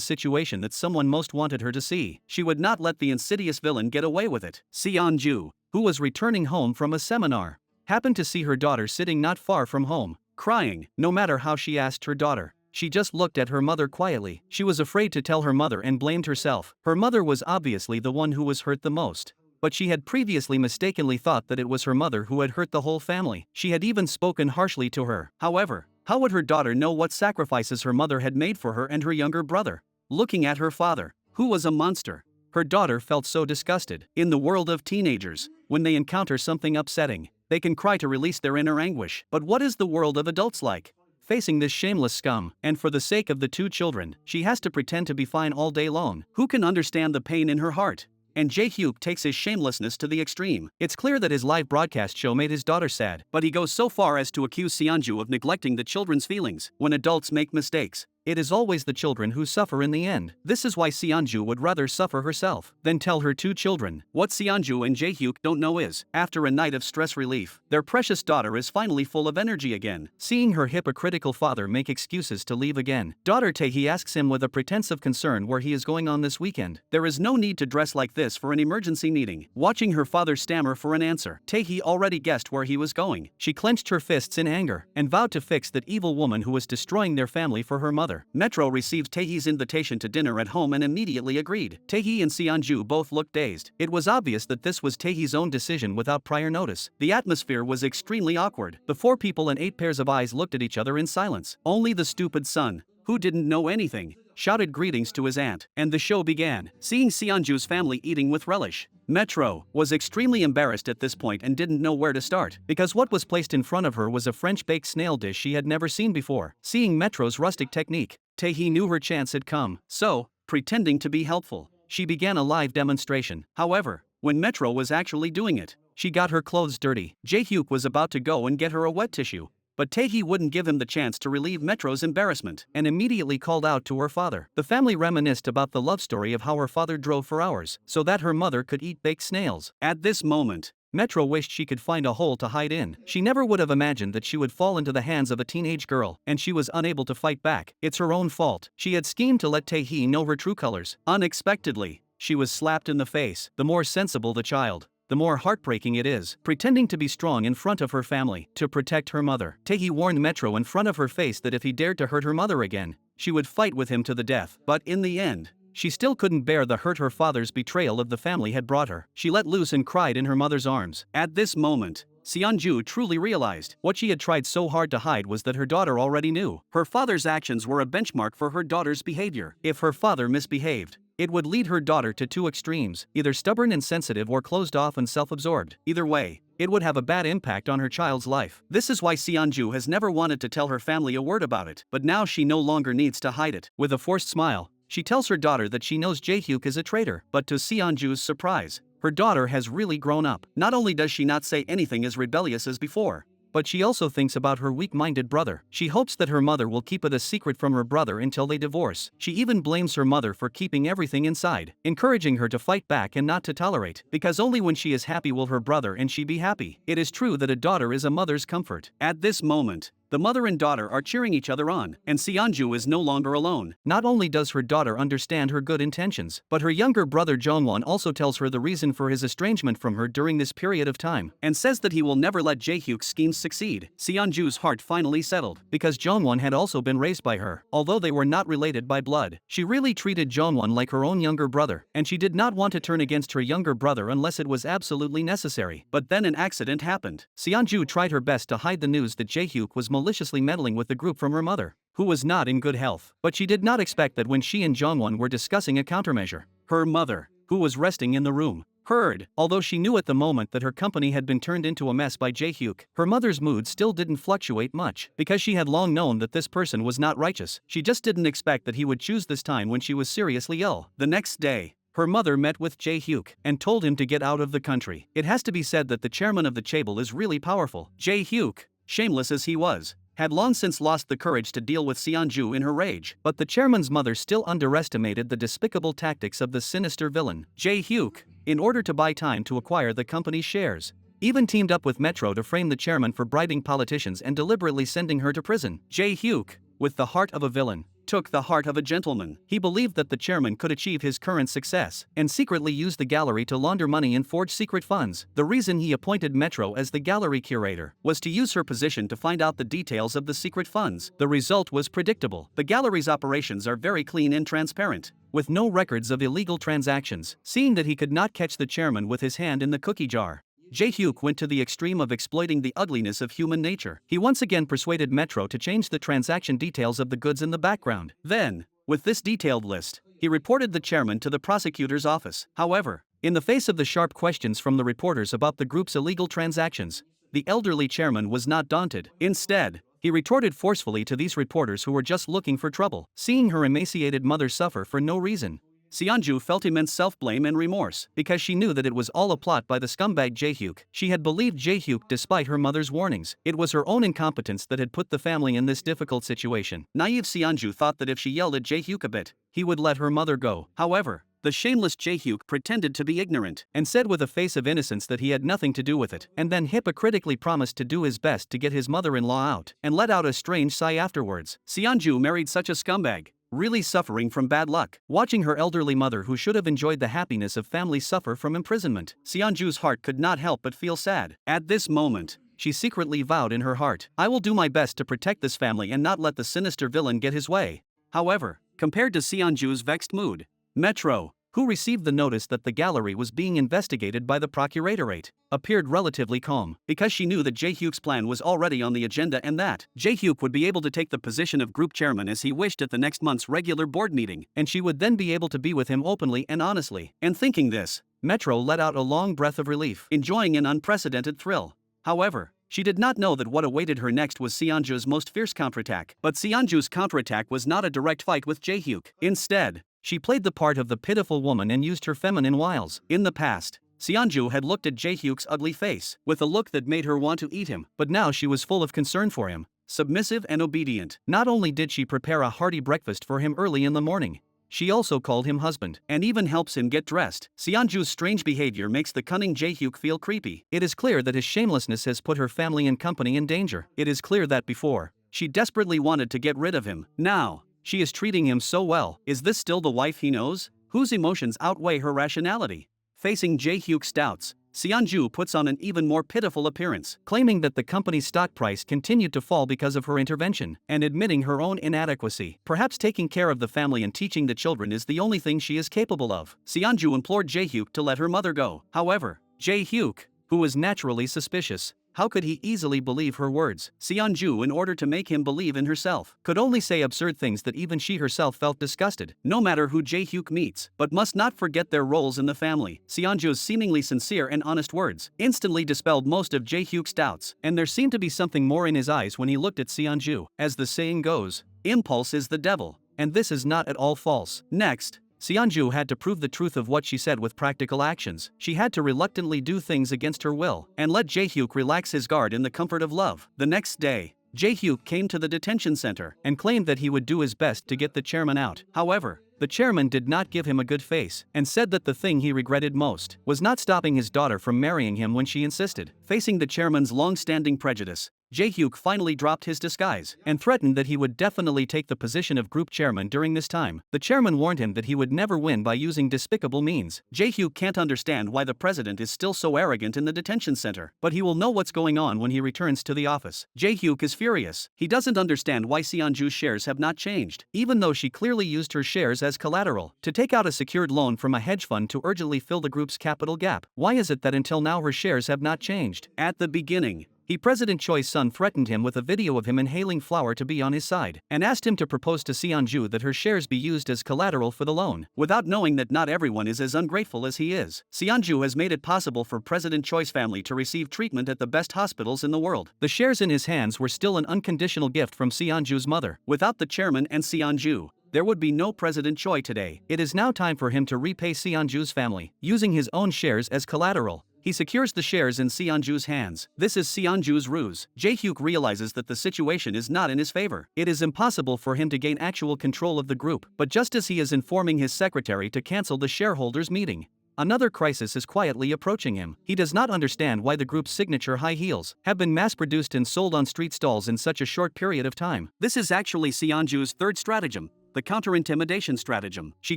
situation that someone most wanted her to see. She would not let the insidious villain get away with it. Seon-ju, who was returning home from a seminar, happened to see her daughter sitting not far from home, crying. No matter how she asked her daughter, she just looked at her mother quietly. She was afraid to tell her mother and blamed herself. Her mother was obviously the one who was hurt the most, but she had previously mistakenly thought that it was her mother who had hurt the whole family. She had even spoken harshly to her. However, how would her daughter know what sacrifices her mother had made for her and her younger brother? Looking at her father, who was a monster, her daughter felt so disgusted. In the world of teenagers, when they encounter something upsetting, they can cry to release their inner anguish. But what is the world of adults like? Facing this shameless scum, and for the sake of the two children, she has to pretend to be fine all day long. Who can understand the pain in her heart? And Jae-hyuk takes his shamelessness to the extreme. It's clear that his live broadcast show made his daughter sad, but he goes so far as to accuse Seon-ju of neglecting the children's feelings. When adults make mistakes, it is always the children who suffer in the end. This is why Seon-ju would rather suffer herself than tell her two children. What Seon-ju and Jae-hyuk don't know is, after a night of stress relief, their precious daughter is finally full of energy again. Seeing her hypocritical father make excuses to leave again, daughter Tae-hee asks him with a pretense of concern where he is going on this weekend. There is no need to dress like this for an emergency meeting. Watching her father stammer for an answer, Tae-hee already guessed where he was going. She clenched her fists in anger and vowed to fix that evil woman who was destroying their family for her mother. Metro received Tae-hee's invitation to dinner at home and immediately agreed. Tae-hee and Seon-ju both looked dazed. It was obvious that this was Tae-hee's own decision without prior notice. The atmosphere was extremely awkward. The four people and 8 pairs of eyes looked at each other in silence. Only the stupid son, who didn't know anything, shouted greetings to his aunt, and the show began. Seeing Seon-ju's family eating with relish, Metro was extremely embarrassed at this point and didn't know where to start, because what was placed in front of her was a French baked snail dish she had never seen before. Seeing Metro's rustic technique, Tae-hee knew her chance had come, so, pretending to be helpful, she began a live demonstration. However, when Metro was actually doing it, she got her clothes dirty. Jae-hyuk was about to go and get her a wet tissue, but Tae-hee wouldn't give him the chance to relieve Metro's embarrassment and immediately called out to her father. The family reminisced about the love story of how her father drove for hours so that her mother could eat baked snails. At this moment, Metro wished she could find a hole to hide in. She never would have imagined that she would fall into the hands of a teenage girl, and she was unable to fight back. It's her own fault. She had schemed to let Tae-hee know her true colors. Unexpectedly, she was slapped in the face. The more sensible the child, the more heartbreaking it is. Pretending to be strong in front of her family to protect her mother, Tae-hee warned Metro in front of her face that if he dared to hurt her mother again, she would fight with him to the death. But in the end, she still couldn't bear the hurt her father's betrayal of the family had brought her. She let loose and cried in her mother's arms. At this moment, Seonju truly realized what she had tried so hard to hide was that her daughter already knew. Her father's actions were a benchmark for her daughter's behavior. If her father misbehaved, it would lead her daughter to two extremes, either stubborn and sensitive or closed off and self-absorbed. Either way, it would have a bad impact on her child's life. This is why Seonju has never wanted to tell her family a word about it, but now she no longer needs to hide it. With a forced smile, she tells her daughter that she knows Jae-hyuk is a traitor, but to Seonju's surprise, her daughter has really grown up. Not only does she not say anything as rebellious as before, but she also thinks about her weak-minded brother. She hopes that her mother will keep it a secret from her brother until they divorce. She even blames her mother for keeping everything inside, encouraging her to fight back and not to tolerate, because only when she is happy will her brother and she be happy. It is true that a daughter is a mother's comfort. At this moment, the mother and daughter are cheering each other on, and Seonju is no longer alone. Not only does her daughter understand her good intentions, but her younger brother Jongwon also tells her the reason for his estrangement from her during this period of time, and says that he will never let Jae-hyuk's schemes succeed. Seonju's heart finally settled, because Jongwon had also been raised by her. Although they were not related by blood, she really treated Jongwon like her own younger brother, and she did not want to turn against her younger brother unless it was absolutely necessary. But then an accident happened. Seonju tried her best to hide the news that Jae-hyuk was maliciously meddling with the group from her mother, who was not in good health. But she did not expect that when she and Jongwon were discussing a countermeasure, her mother, who was resting in the room, heard. Although she knew at the moment that her company had been turned into a mess by Jae-hyuk, her mother's mood still didn't fluctuate much, because she had long known that this person was not righteous. She just didn't expect that he would choose this time when she was seriously ill. The next day, her mother met with Jae-hyuk and told him to get out of the country. It has to be said that the chairman of the chaebol is really powerful. Jae-hyuk, shameless as he was, had long since lost the courage to deal with Seonju in her rage, but the chairman's mother still underestimated the despicable tactics of the sinister villain. Jae-hyuk, in order to buy time to acquire the company's shares, even teamed up with Metro to frame the chairman for bribing politicians and deliberately sending her to prison. Jae-hyuk, with the heart of a villain, took the heart of a gentleman. He believed that the chairman could achieve his current success and secretly use the gallery to launder money and forge secret funds. The reason he appointed Metro as the gallery curator was to use her position to find out the details of the secret funds. The result was predictable. The gallery's operations are very clean and transparent, with no records of illegal transactions. Seeing that he could not catch the chairman with his hand in the cookie jar, Jae-hyuk went to the extreme of exploiting the ugliness of human nature. He once again persuaded Metro to change the transaction details of the goods in the background. Then, with this detailed list, he reported the chairman to the prosecutor's office. However, in the face of the sharp questions from the reporters about the group's illegal transactions, the elderly chairman was not daunted. Instead, he retorted forcefully to these reporters who were just looking for trouble. Seeing her emaciated mother suffer for no reason, Seonju felt immense self-blame and remorse, because she knew that it was all a plot by the scumbag Jae-hyuk. She had believed Jae-hyuk despite her mother's warnings. It was her own incompetence that had put the family in this difficult situation. Naive Seonju thought that if she yelled at Jae-hyuk a bit, he would let her mother go. However, the shameless Jae-hyuk pretended to be ignorant and said with a face of innocence that he had nothing to do with it, and then hypocritically promised to do his best to get his mother-in-law out, and let out a strange sigh afterwards. Seonju married such a scumbag, really suffering from bad luck. Watching her elderly mother, who should have enjoyed the happiness of family, suffer from imprisonment, Seonju's heart could not help but feel sad. At this moment, she secretly vowed in her heart, "I will do my best to protect this family and not let the sinister villain get his way." However, compared to Seonju's vexed mood, Metro, who received the notice that the gallery was being investigated by the procuratorate, appeared relatively calm, because she knew that Jae-hyuk's plan was already on the agenda and that Jae-hyuk would be able to take the position of group chairman as he wished at the next month's regular board meeting, and she would then be able to be with him openly and honestly. And thinking this, Metro let out a long breath of relief, enjoying an unprecedented thrill. However, She did not know that what awaited her next was Seonju's most fierce counterattack. But Seonju's counterattack was not a direct fight with Jae-hyuk. Instead, she played the part of the pitiful woman and used her feminine wiles. In the past, Seonju had looked at Jae-hyuk's ugly face with a look that made her want to eat him, but now she was full of concern for him, submissive and obedient. Not only did she prepare a hearty breakfast for him early in the morning, she also called him husband, and even helps him get dressed. Seonju's strange behavior makes the cunning Jae-hyuk feel creepy. It is clear that his shamelessness has put her family and company in danger. It is clear that before, she desperately wanted to get rid of him. Now, she is treating him so well. Is this still the wife he knows? Whose emotions outweigh her rationality? Facing Jae-hyuk's doubts, Seonju puts on an even more pitiful appearance, claiming that the company's stock price continued to fall because of her intervention, and admitting her own inadequacy. Perhaps taking care of the family and teaching the children is the only thing she is capable of. Seonju implored Jae-hyuk to let her mother go. However, Jae-hyuk, who was naturally suspicious, how could he easily believe her words? Seonju, in order to make him believe in herself, could only say absurd things that even she herself felt disgusted. No matter who Jae-hyuk meets, but must not forget their roles in the family. Seonju's seemingly sincere and honest words instantly dispelled most of Jae-hyuk's doubts, and there seemed to be something more in his eyes when he looked at Seonju. As the saying goes, impulse is the devil, and this is not at all false. Next, Seonju had to prove the truth of what she said with practical actions. She had to reluctantly do things against her will, and let Jae-hyuk relax his guard in the comfort of love. The next day, Jae-hyuk came to the detention center and claimed that he would do his best to get the chairman out. However, the chairman did not give him a good face, and said that the thing he regretted most was not stopping his daughter from marrying him when she insisted. Facing the chairman's long-standing prejudice, Jae-hyuk finally dropped his disguise and threatened that he would definitely take the position of group chairman during this time. The chairman warned him that he would never win by using despicable means. Jae-hyuk can't understand why the president is still so arrogant in the detention center, but he will know what's going on when he returns to the office. Jae-hyuk is furious. He doesn't understand why Seonju's shares have not changed, even though she clearly used her shares as collateral to take out a secured loan from a hedge fund to urgently fill the group's capital gap. Why is it that until now her shares have not changed? At the beginning, President Choi's son threatened him with a video of him inhaling flour to be on his side, and asked him to propose to Seonju that her shares be used as collateral for the loan. Without knowing that not everyone is as ungrateful as he is, Seonju has made it possible for President Choi's family to receive treatment at the best hospitals in the world. The shares in his hands were still an unconditional gift from Seonju's mother. Without the chairman and Seonju, there would be no President Choi today. It is now time for him to repay Seonju's family, using his own shares as collateral. He secures the shares in Seonju's hands. This is Seonju's ruse. Jae-hyuk realizes that the situation is not in his favor. It is impossible for him to gain actual control of the group, but just as he is informing his secretary to cancel the shareholders' meeting, another crisis is quietly approaching him. He does not understand why the group's signature high heels have been mass-produced and sold on street stalls in such a short period of time. This is actually Seonju's third stratagem, the counter-intimidation stratagem. She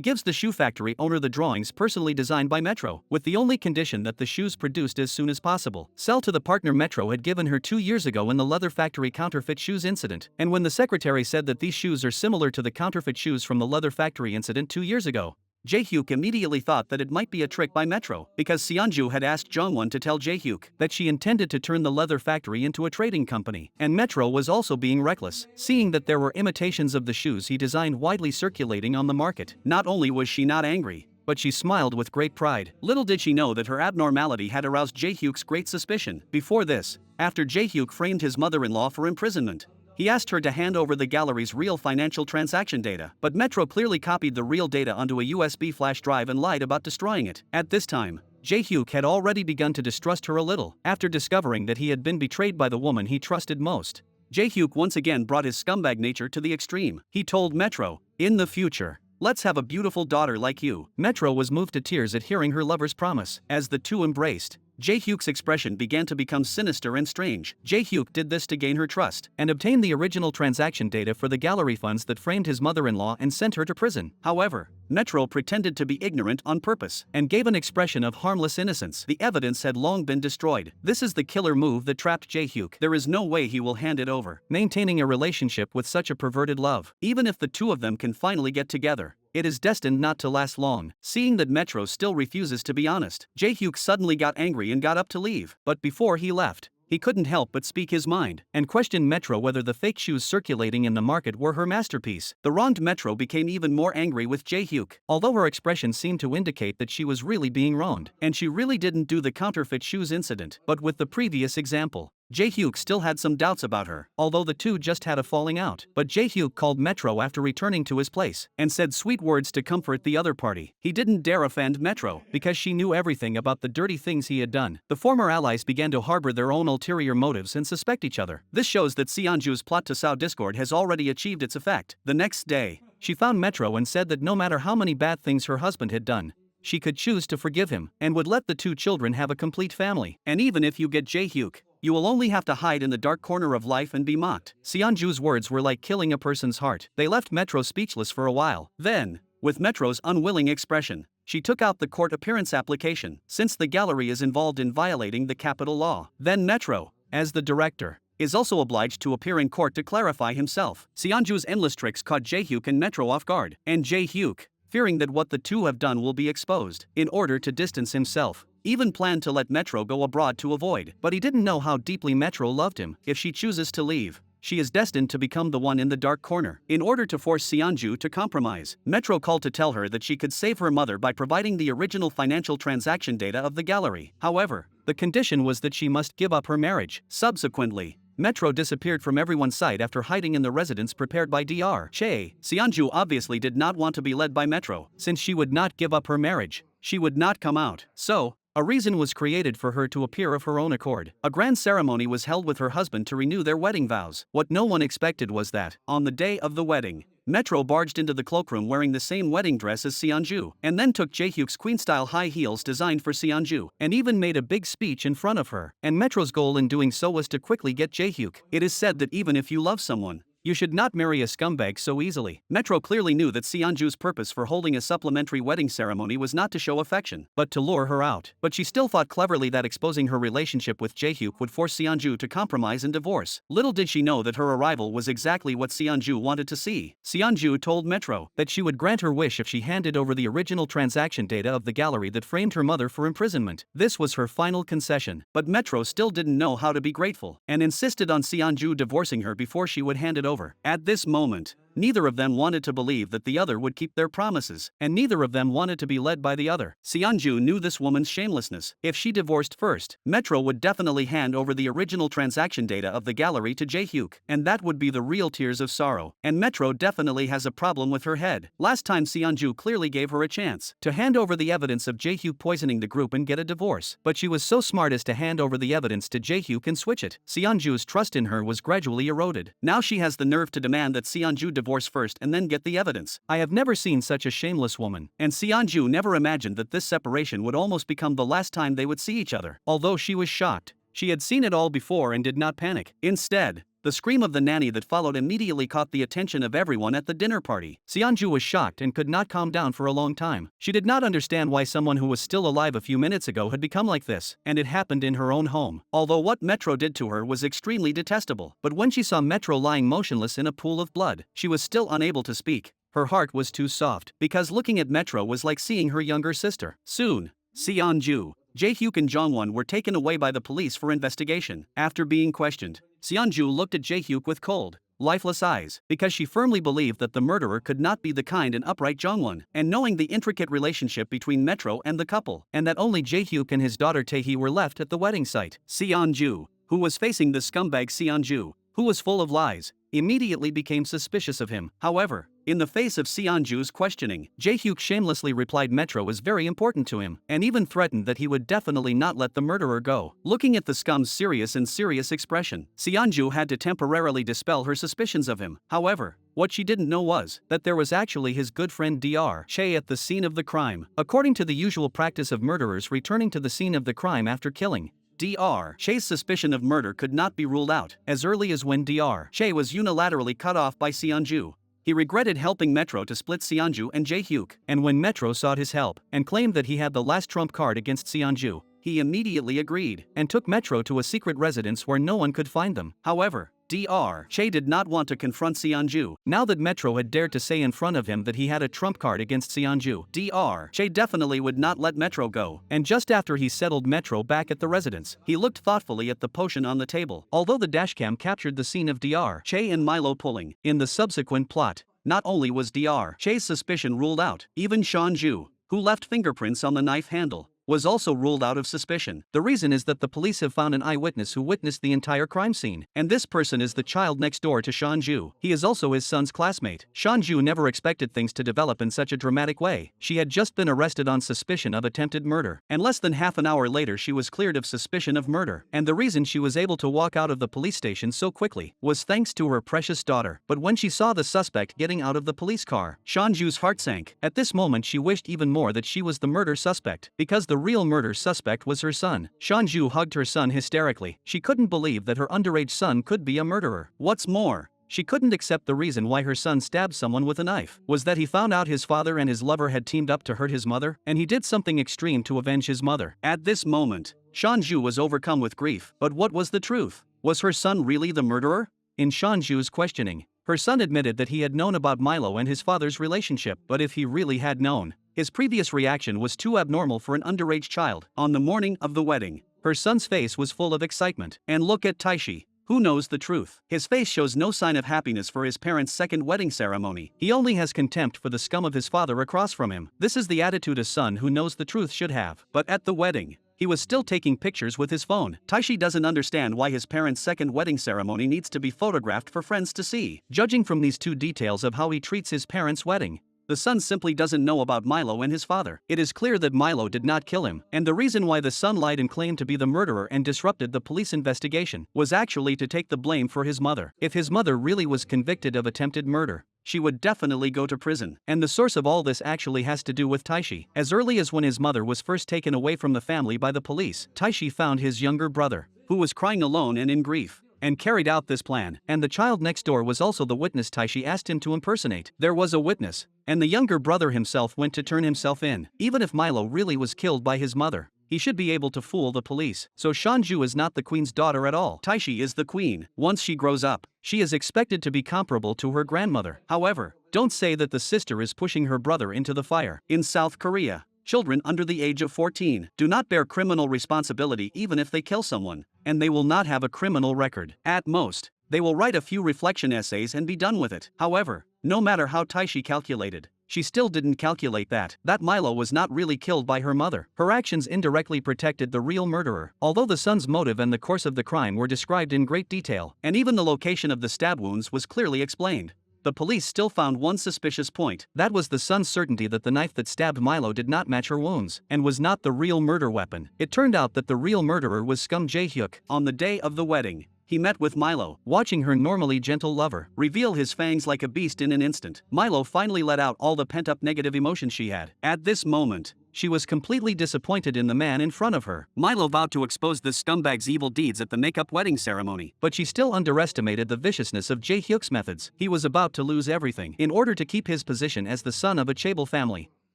gives the shoe factory owner the drawings personally designed by Metro, with the only condition that the shoes produced as soon as possible sell to the partner Metro had given her 2 years ago in the leather factory counterfeit shoes incident. And when the secretary said that these shoes are similar to the counterfeit shoes from the leather factory incident 2 years ago, Jae-hyuk immediately thought that it might be a trick by Metro, because Seonju had asked Jongwon to tell Jae-hyuk that she intended to turn the leather factory into a trading company, and Metro was also being reckless, seeing that there were imitations of the shoes he designed widely circulating on the market. Not only was she not angry, but she smiled with great pride. Little did she know that her abnormality had aroused Jae-hyuk's great suspicion. Before this, after Jae-hyuk framed his mother-in-law for imprisonment, he asked her to hand over the gallery's real financial transaction data, but Metro clearly copied the real data onto a USB flash drive and lied about destroying it. At this time, Jae-hyuk had already begun to distrust her a little, after discovering that he had been betrayed by the woman he trusted most. Jae-hyuk once again brought his scumbag nature to the extreme. He told Metro, "In the future, let's have a beautiful daughter like you." Metro was moved to tears at hearing her lover's promise. As the two embraced, Jae-hyuk's expression began to become sinister and strange. Jae-hyuk did this to gain her trust, and obtain the original transaction data for the gallery funds that framed his mother-in-law and sent her to prison. However, Metro pretended to be ignorant on purpose, and gave an expression of harmless innocence. The evidence had long been destroyed. This is the killer move that trapped Jae-hyuk. There is no way he will hand it over. Maintaining a relationship with such a perverted love, even if the two of them can finally get together, it is destined not to last long. Seeing that Metro still refuses to be honest, Jae-hyuk suddenly got angry and got up to leave. But before he left, he couldn't help but speak his mind, and questioned Metro whether the fake shoes circulating in the market were her masterpiece. The wronged Metro became even more angry with Jae-hyuk, although her expression seemed to indicate that she was really being wronged, and she really didn't do the counterfeit shoes incident. But with the previous example, Jae-hyuk still had some doubts about her, although the two just had a falling out. But Jae-hyuk called Metro after returning to his place, and said sweet words to comfort the other party. He didn't dare offend Metro, because she knew everything about the dirty things he had done. The former allies began to harbor their own ulterior motives and suspect each other. This shows that Seonju's plot to sow discord has already achieved its effect. The next day, she found Metro and said that no matter how many bad things her husband had done, she could choose to forgive him, and would let the two children have a complete family. And even if you get Jae-hyuk, you will only have to hide in the dark corner of life and be mocked. Seonju's words were like killing a person's heart. They left Metro speechless for a while. Then, with Metro's unwilling expression, she took out the court appearance application, since the gallery is involved in violating the capital law. Then Metro, as the director, is also obliged to appear in court to clarify himself. Seonju's endless tricks caught Jae-hyuk and Metro off guard, and Jae-hyuk, fearing that what the two have done will be exposed, in order to distance himself, even planned to let Metro go abroad to avoid. But he didn't know how deeply Metro loved him. If she chooses to leave, she is destined to become the one in the dark corner. In order to force Seonju to compromise, Metro called to tell her that she could save her mother by providing the original financial transaction data of the gallery. However, the condition was that she must give up her marriage. Subsequently, Metro disappeared from everyone's sight after hiding in the residence prepared by Dr. Che. Seonju obviously did not want to be led by Metro, since she would not give up her marriage. She would not come out. So, a reason was created for her to appear of her own accord. A grand ceremony was held with her husband to renew their wedding vows. What no one expected was that, on the day of the wedding, Metro barged into the cloakroom wearing the same wedding dress as Seonju, and then took Jae-hyuk's queen-style high heels designed for Seonju, and even made a big speech in front of her. And Metro's goal in doing so was to quickly get Jae-hyuk. It is said that even if you love someone, you should not marry a scumbag so easily. Metro clearly knew that Seonju's purpose for holding a supplementary wedding ceremony was not to show affection, but to lure her out. But she still thought cleverly that exposing her relationship with Jae-hyuk would force Seonju to compromise and divorce. Little did she know that her arrival was exactly what Seonju wanted to see. Seonju told Metro that she would grant her wish if she handed over the original transaction data of the gallery that framed her mother for imprisonment. This was her final concession, but Metro still didn't know how to be grateful, and insisted on Seonju divorcing her before she would hand it over. At this moment, neither of them wanted to believe that the other would keep their promises, and neither of them wanted to be led by the other. Seonju knew this woman's shamelessness. If she divorced first, Metro would definitely hand over the original transaction data of the gallery to Jae-hyuk, and that would be the real tears of sorrow. And Metro definitely has a problem with her head. Last time Seonju clearly gave her a chance to hand over the evidence of Jae-hyuk poisoning the group and get a divorce, but she was so smart as to hand over the evidence to Jae-hyuk and switch it. Seonju's trust in her was gradually eroded. Now she has the nerve to demand that Seonju divorce first and then get the evidence. I have never seen such a shameless woman. And Seonju never imagined that this separation would almost become the last time they would see each other. Although she was shocked, she had seen it all before and did not panic. Instead, the scream of the nanny that followed immediately caught the attention of everyone at the dinner party. Seonju was shocked and could not calm down for a long time. She did not understand why someone who was still alive a few minutes ago had become like this, and it happened in her own home. Although what Metro did to her was extremely detestable, but when she saw Metro lying motionless in a pool of blood, she was still unable to speak. Her heart was too soft, because looking at Metro was like seeing her younger sister. Soon, Seonju, Jae-hyuk and Jongwon were taken away by the police for investigation. After being questioned, Seonju looked at Jae-hyuk with cold, lifeless eyes, because she firmly believed that the murderer could not be the kind and upright Jongwon, and knowing the intricate relationship between Metro and the couple, and that only Jae-hyuk and his daughter Tae-hee were left at the wedding site. Seonju, who was facing the scumbag Seonju, who was full of lies, immediately became suspicious of him. However, in the face of Seonju's questioning, Jae-hyuk shamelessly replied Metro was very important to him, and even threatened that he would definitely not let the murderer go. Looking at the scum's serious expression, Seonju had to temporarily dispel her suspicions of him. However, what she didn't know was that there was actually his good friend Dr. Che at the scene of the crime. According to the usual practice of murderers returning to the scene of the crime after killing, Dr. Che's suspicion of murder could not be ruled out as early as when Dr. Che was unilaterally cut off by Seonju. He regretted helping Metro to split Seonju and Jae-hyuk, and when Metro sought his help and claimed that he had the last trump card against Seonju, he immediately agreed and took Metro to a secret residence where no one could find them. However, Dr. Che did not want to confront Seonju. Now that Metro had dared to say in front of him that he had a trump card against Seonju, Dr. Che definitely would not let Metro go. And just after he settled Metro back at the residence, he looked thoughtfully at the potion on the table. Although the dashcam captured the scene of Dr. Che and Milo pulling, in the subsequent plot, not only was Dr. Che's suspicion ruled out, even Seonju, who left fingerprints on the knife handle, was also ruled out of suspicion. The reason is that the police have found an eyewitness who witnessed the entire crime scene, and this person is the child next door to Shanju. He is also his son's classmate. Shanju never expected things to develop in such a dramatic way. She had just been arrested on suspicion of attempted murder, and less than half an hour later she was cleared of suspicion of murder. And the reason she was able to walk out of the police station so quickly was thanks to her precious daughter. But when she saw the suspect getting out of the police car, Shanju's heart sank. At this moment she wished even more that she was the murder suspect, because the real murder suspect was her son. Shanju hugged her son hysterically. She couldn't believe that her underage son could be a murderer. What's more, she couldn't accept the reason why her son stabbed someone with a knife was that he found out his father and his lover had teamed up to hurt his mother, and he did something extreme to avenge his mother. At this moment, Shanju was overcome with grief. But what was the truth? Was her son really the murderer? In Shanju's questioning, her son admitted that he had known about Milo and his father's relationship, but if he really had known, his previous reaction was too abnormal for an underage child. On the morning of the wedding, her son's face was full of excitement. And look at Taishi, who knows the truth. His face shows no sign of happiness for his parents' second wedding ceremony. He only has contempt for the scum of his father across from him. This is the attitude a son who knows the truth should have. But at the wedding, he was still taking pictures with his phone. Taishi doesn't understand why his parents' second wedding ceremony needs to be photographed for friends to see. Judging from these two details of how he treats his parents' wedding, the son simply doesn't know about Milo and his father. It is clear that Milo did not kill him, and the reason why the son lied and claimed to be the murderer and disrupted the police investigation was actually to take the blame for his mother. If his mother really was convicted of attempted murder, she would definitely go to prison. And the source of all this actually has to do with Taishi. As early as when his mother was first taken away from the family by the police, Taishi found his younger brother, who was crying alone and in grief, and carried out this plan. And the child next door was also the witness Taishi asked him to impersonate. There was a witness, and the younger brother himself went to turn himself in. Even if Milo really was killed by his mother, he should be able to fool the police. So Shanju is not the queen's daughter at all. Taishi is the queen. Once she grows up, she is expected to be comparable to her grandmother. However, don't say that the sister is pushing her brother into the fire. In South Korea, children under the age of 14 do not bear criminal responsibility even if they kill someone, and they will not have a criminal record. At most, they will write a few reflection essays and be done with it. However, no matter how Taishi calculated, she still didn't calculate that Milo was not really killed by her mother. Her actions indirectly protected the real murderer. Although the son's motive and the course of the crime were described in great detail, and even the location of the stab wounds was clearly explained, the police still found one suspicious point. That was the son's certainty that the knife that stabbed Milo did not match her wounds, and was not the real murder weapon. It turned out that the real murderer was Scum Jae-hyuk. On the day of the wedding, he met with Milo, watching her normally gentle lover reveal his fangs like a beast in an instant. Milo finally let out all the pent-up negative emotions she had. At this moment, she was completely disappointed in the man in front of her. Milo vowed to expose this scumbag's evil deeds at the makeup wedding ceremony, but she still underestimated the viciousness of Jae-hyuk's methods. He was about to lose everything. In order to keep his position as the son of a chaebol family,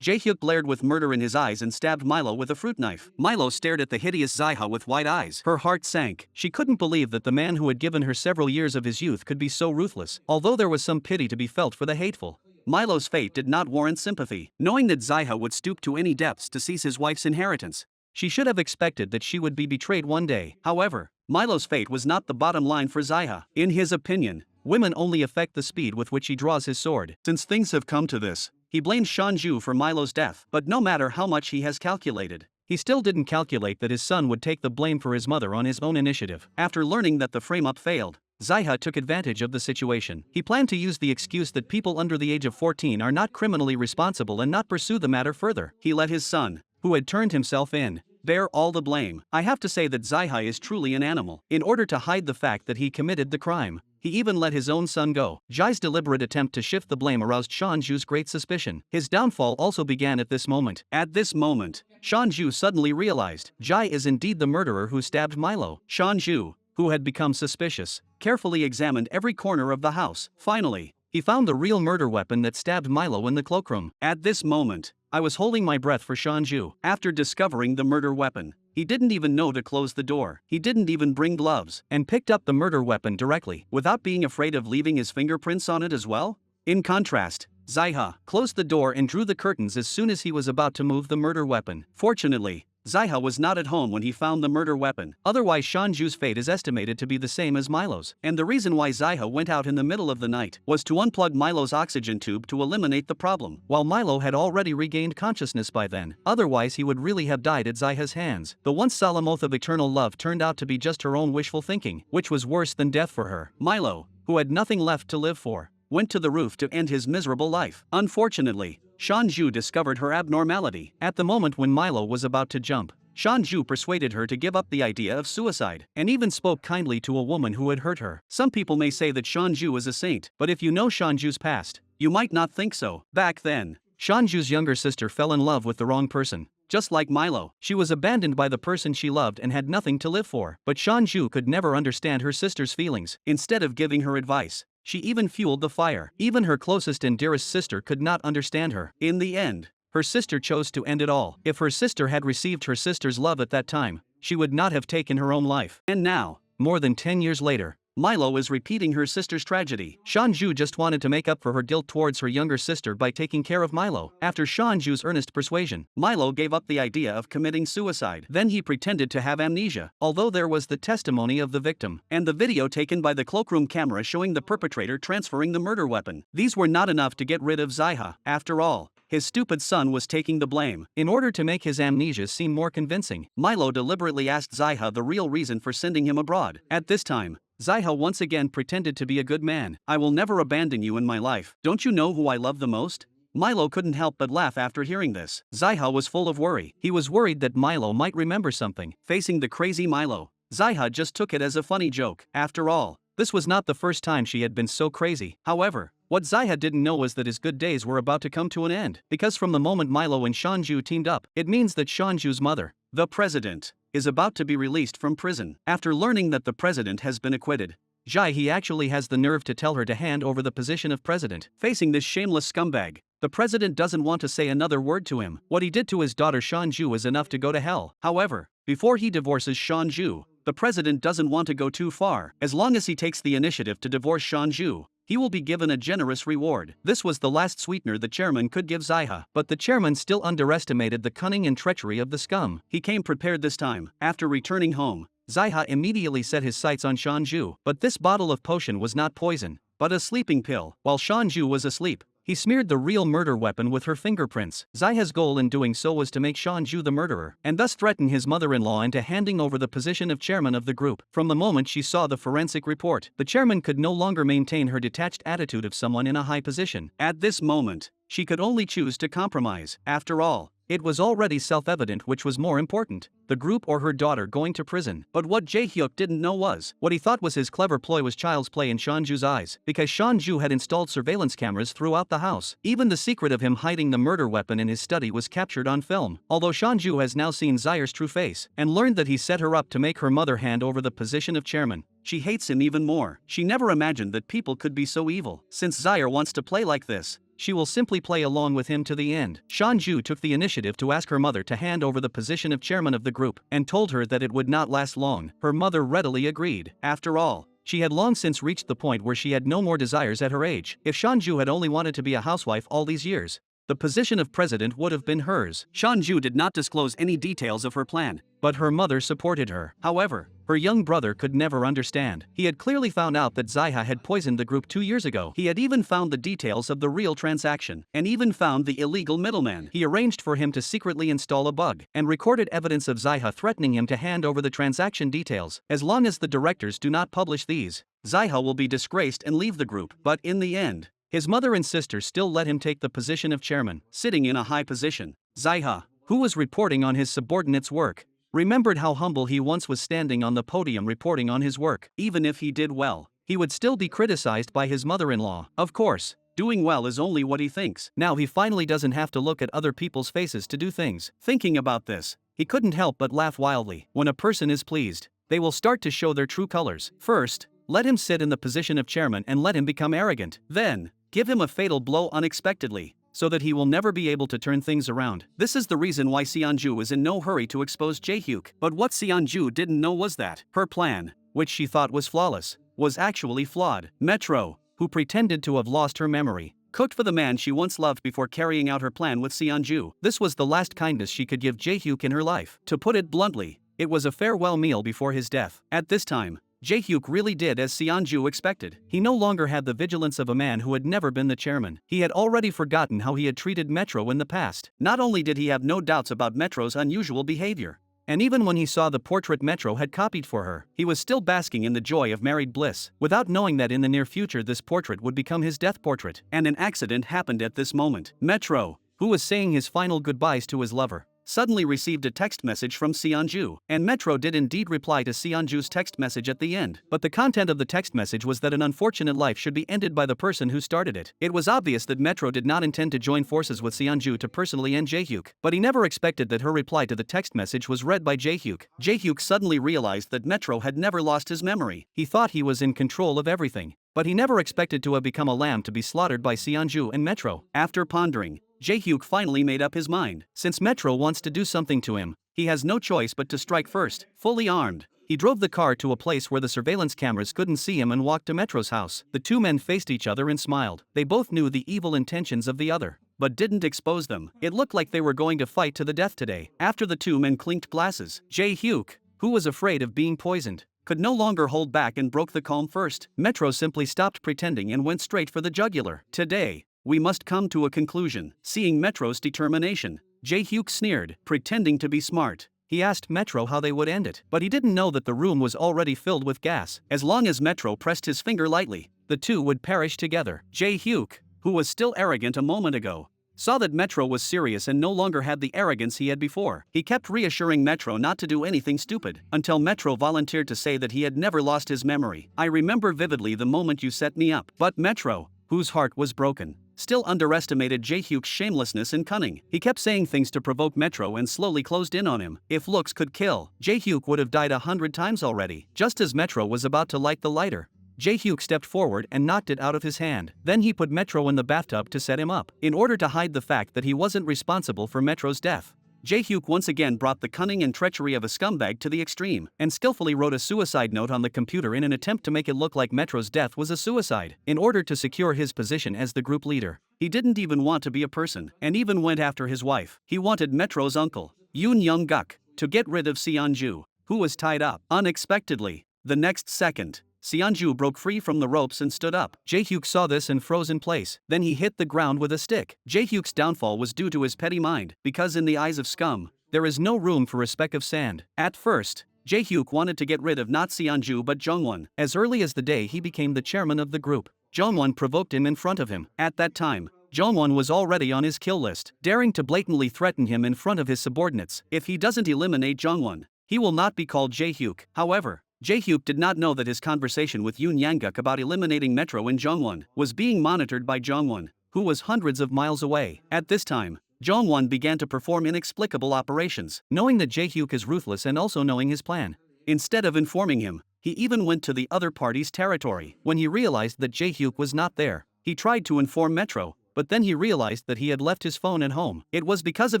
Jae-hyuk glared with murder in his eyes and stabbed Milo with a fruit knife. Milo stared at the hideous Zaiha with wide eyes. Her heart sank. She couldn't believe that the man who had given her several years of his youth could be so ruthless. Although there was some pity to be felt for the hateful, Milo's fate did not warrant sympathy. Knowing that Zaiha would stoop to any depths to seize his wife's inheritance, she should have expected that she would be betrayed one day. However, Milo's fate was not the bottom line for Zaiha. In his opinion, women only affect the speed with which he draws his sword. Since things have come to this, he blamed Shanju for Milo's death. But no matter how much he has calculated, he still didn't calculate that his son would take the blame for his mother on his own initiative. After learning that the frame-up failed, Zaiha took advantage of the situation. He planned to use the excuse that people under the age of 14 are not criminally responsible and not pursue the matter further. He let his son, who had turned himself in, bear all the blame. I have to say that Zaiha is truly an animal. In order to hide the fact that he committed the crime, he even let his own son go. Jai's deliberate attempt to shift the blame aroused Shanju's great suspicion. His downfall also began at this moment. At this moment, Shanju suddenly realized Jai is indeed the murderer who stabbed Milo. Shanju, who had become suspicious, carefully examined every corner of the house. Finally, he found the real murder weapon that stabbed Milo in the cloakroom. At this moment, I was holding my breath for Shanju. After discovering the murder weapon, he didn't even know to close the door. He didn't even bring gloves, and picked up the murder weapon directly, without being afraid of leaving his fingerprints on it as well. In contrast, Zaiha closed the door and drew the curtains as soon as he was about to move the murder weapon. Fortunately, Ziha was not at home when he found the murder weapon. Otherwise, Shanju's fate is estimated to be the same as Milo's. And the reason why Ziha went out in the middle of the night was to unplug Milo's oxygen tube to eliminate the problem, while Milo had already regained consciousness by then. Otherwise, he would really have died at Ziha's hands. The once solemn oath of eternal love turned out to be just her own wishful thinking, which was worse than death for her. Milo, who had nothing left to live for, went to the roof to end his miserable life. Unfortunately, Shanju discovered her abnormality. At the moment when Milo was about to jump, Shanju persuaded her to give up the idea of suicide, and even spoke kindly to a woman who had hurt her. Some people may say that Shanju is a saint, but if you know Shanju's past, you might not think so. Back then, Shanju's younger sister fell in love with the wrong person. Just like Milo, she was abandoned by the person she loved and had nothing to live for. But Shanju could never understand her sister's feelings. Instead of giving her advice, she even fueled the fire. Even her closest and dearest sister could not understand her. In the end, her sister chose to end it all. If her sister had received her sister's love at that time, she would not have taken her own life. And now, more than 10 years later, Milo is repeating her sister's tragedy. Shanju just wanted to make up for her guilt towards her younger sister by taking care of Milo. After Shanju's earnest persuasion, Milo gave up the idea of committing suicide. Then he pretended to have amnesia, although there was the testimony of the victim, and the video taken by the cloakroom camera showing the perpetrator transferring the murder weapon. These were not enough to get rid of Ziha. After all, his stupid son was taking the blame. In order to make his amnesia seem more convincing, Milo deliberately asked Ziha the real reason for sending him abroad. At this time, Ziha once again pretended to be a good man. "I will never abandon you in my life. Don't you know who I love the most?" Milo couldn't help but laugh after hearing this. Ziha was full of worry. He was worried that Milo might remember something. Facing the crazy Milo, Ziha just took it as a funny joke. After all, this was not the first time she had been so crazy. However, what Ziha didn't know was that his good days were about to come to an end. Because from the moment Milo and Shanju teamed up, it means that Shanju's mother, the president, is about to be released from prison. After learning that the president has been acquitted, Ziha actually has the nerve to tell her to hand over the position of president. Facing this shameless scumbag, the president doesn't want to say another word to him. What he did to his daughter Shanju is enough to go to hell. However, before he divorces Shanju, the president doesn't want to go too far. As long as he takes the initiative to divorce Shanju, he will be given a generous reward. This was the last sweetener the chairman could give Ziha. But the chairman still underestimated the cunning and treachery of the scum. He came prepared this time. After returning home, Ziha immediately set his sights on Shanju. But this bottle of potion was not poison, but a sleeping pill. While Shanju was asleep, he smeared the real murder weapon with her fingerprints. Ziha's goal in doing so was to make Shanju the murderer, and thus threaten his mother-in-law into handing over the position of chairman of the group. From the moment she saw the forensic report, the chairman could no longer maintain her detached attitude of someone in a high position. At this moment, she could only choose to compromise. After all, it was already self-evident which was more important, the group or her daughter going to prison. But what Jae-hyuk didn't know was, what he thought was his clever ploy was child's play in Shanju's eyes, because Shanju had installed surveillance cameras throughout the house. Even the secret of him hiding the murder weapon in his study was captured on film. Although Shanju has now seen Ziha's true face, and learned that he set her up to make her mother hand over the position of chairman, she hates him even more. She never imagined that people could be so evil. Since Ziha wants to play like this, she will simply play along with him to the end. Shanju took the initiative to ask her mother to hand over the position of chairman of the group, and told her that it would not last long. Her mother readily agreed. After all, she had long since reached the point where she had no more desires at her age. If Shanju had only wanted to be a housewife all these years, the position of president would have been hers. Shanju did not disclose any details of her plan, but her mother supported her. However, her young brother could never understand. He had clearly found out that Ziha had poisoned the group 2 years ago. He had even found the details of the real transaction, and even found the illegal middleman. He arranged for him to secretly install a bug, and recorded evidence of Ziha threatening him to hand over the transaction details. As long as the directors do not publish these, Ziha will be disgraced and leave the group. But in the end, his mother and sister still let him take the position of chairman. Sitting in a high position, Ziha, who was reporting on his subordinates' work, remembered how humble he once was standing on the podium reporting on his work. Even if he did well, he would still be criticized by his mother-in-law. Of course, doing well is only what he thinks. Now he finally doesn't have to look at other people's faces to do things. Thinking about this, he couldn't help but laugh wildly. When a person is pleased, they will start to show their true colors. First, let him sit in the position of chairman and let him become arrogant. Then, give him a fatal blow unexpectedly, so that he will never be able to turn things around. This is the reason why Seonju is in no hurry to expose Jae-hyuk. But what Seonju didn't know was that her plan, which she thought was flawless, was actually flawed. Metro, who pretended to have lost her memory, cooked for the man she once loved before carrying out her plan with Seonju. This was the last kindness she could give Jae-hyuk in her life. To put it bluntly, it was a farewell meal before his death. At this time, Jae-hyuk really did as Seonju expected. He no longer had the vigilance of a man who had never been the chairman. He had already forgotten how he had treated Metro in the past. Not only did he have no doubts about Metro's unusual behavior, and even when he saw the portrait Metro had copied for her, he was still basking in the joy of married bliss, without knowing that in the near future this portrait would become his death portrait. And an accident happened at this moment. Metro, who was saying his final goodbyes to his lover, suddenly received a text message from Seonju, and Metro did indeed reply to Seonju's text message at the end. But the content of the text message was that an unfortunate life should be ended by the person who started it. It was obvious that Metro did not intend to join forces with Seonju to personally end Jae-hyuk, but he never expected that her reply to the text message was read by Jae-hyuk. Jae-hyuk suddenly realized that Metro had never lost his memory. He thought he was in control of everything, but he never expected to have become a lamb to be slaughtered by Seonju and Metro. After pondering, Jae-hyuk finally made up his mind. Since Metro wants to do something to him, he has no choice but to strike first. Fully armed, he drove the car to a place where the surveillance cameras couldn't see him and walked to Metro's house. The two men faced each other and smiled. They both knew the evil intentions of the other, but didn't expose them. It looked like they were going to fight to the death today. After the two men clinked glasses, Jae-hyuk, who was afraid of being poisoned, could no longer hold back and broke the calm first. Metro simply stopped pretending and went straight for the jugular. Today, we must come to a conclusion. Seeing Metro's determination, Jae-hyuk sneered, pretending to be smart. He asked Metro how they would end it, but he didn't know that the room was already filled with gas. As long as Metro pressed his finger lightly, the two would perish together. Jae-hyuk, who was still arrogant a moment ago, saw that Metro was serious and no longer had the arrogance he had before. He kept reassuring Metro not to do anything stupid, until Metro volunteered to say that he had never lost his memory. I remember vividly the moment you set me up. But Metro, whose heart was broken, still underestimated Jae-hyuk's shamelessness and cunning. He kept saying things to provoke Metro and slowly closed in on him. If looks could kill, Jae-hyuk would have died 100 times already. Just as Metro was about to light the lighter, Jae-hyuk stepped forward and knocked it out of his hand. Then he put Metro in the bathtub to set him up, in order to hide the fact that he wasn't responsible for Metro's death. Jae-hyuk once again brought the cunning and treachery of a scumbag to the extreme, and skillfully wrote a suicide note on the computer in an attempt to make it look like Metro's death was a suicide, in order to secure his position as the group leader. He didn't even want to be a person, and even went after his wife. He wanted Metro's uncle, Yoon Young-guk, to get rid of Seonju, who was tied up. Unexpectedly, the next second, Seonju broke free from the ropes and stood up. Jae-hyuk saw this and froze in place. Then he hit the ground with a stick. Jae-hyuk's downfall was due to his petty mind, because in the eyes of scum, there is no room for a speck of sand. At first, Jae-hyuk wanted to get rid of not Seonju but Jongwon. As early as the day he became the chairman of the group, Jongwon provoked him in front of him. At that time, Jongwon was already on his kill list, daring to blatantly threaten him in front of his subordinates. If he doesn't eliminate Jongwon, he will not be called Jae-hyuk. However, Jae-hyuk did not know that his conversation with Yoon Yang-guk about eliminating Metro in Jongwon was being monitored by Jongwon, who was hundreds of miles away. At this time, Jongwon began to perform inexplicable operations, knowing that Jae-hyuk is ruthless and also knowing his plan. Instead of informing him, he even went to the other party's territory. When he realized that Jae-hyuk was not there, he tried to inform Metro, but then he realized that he had left his phone at home. It was because of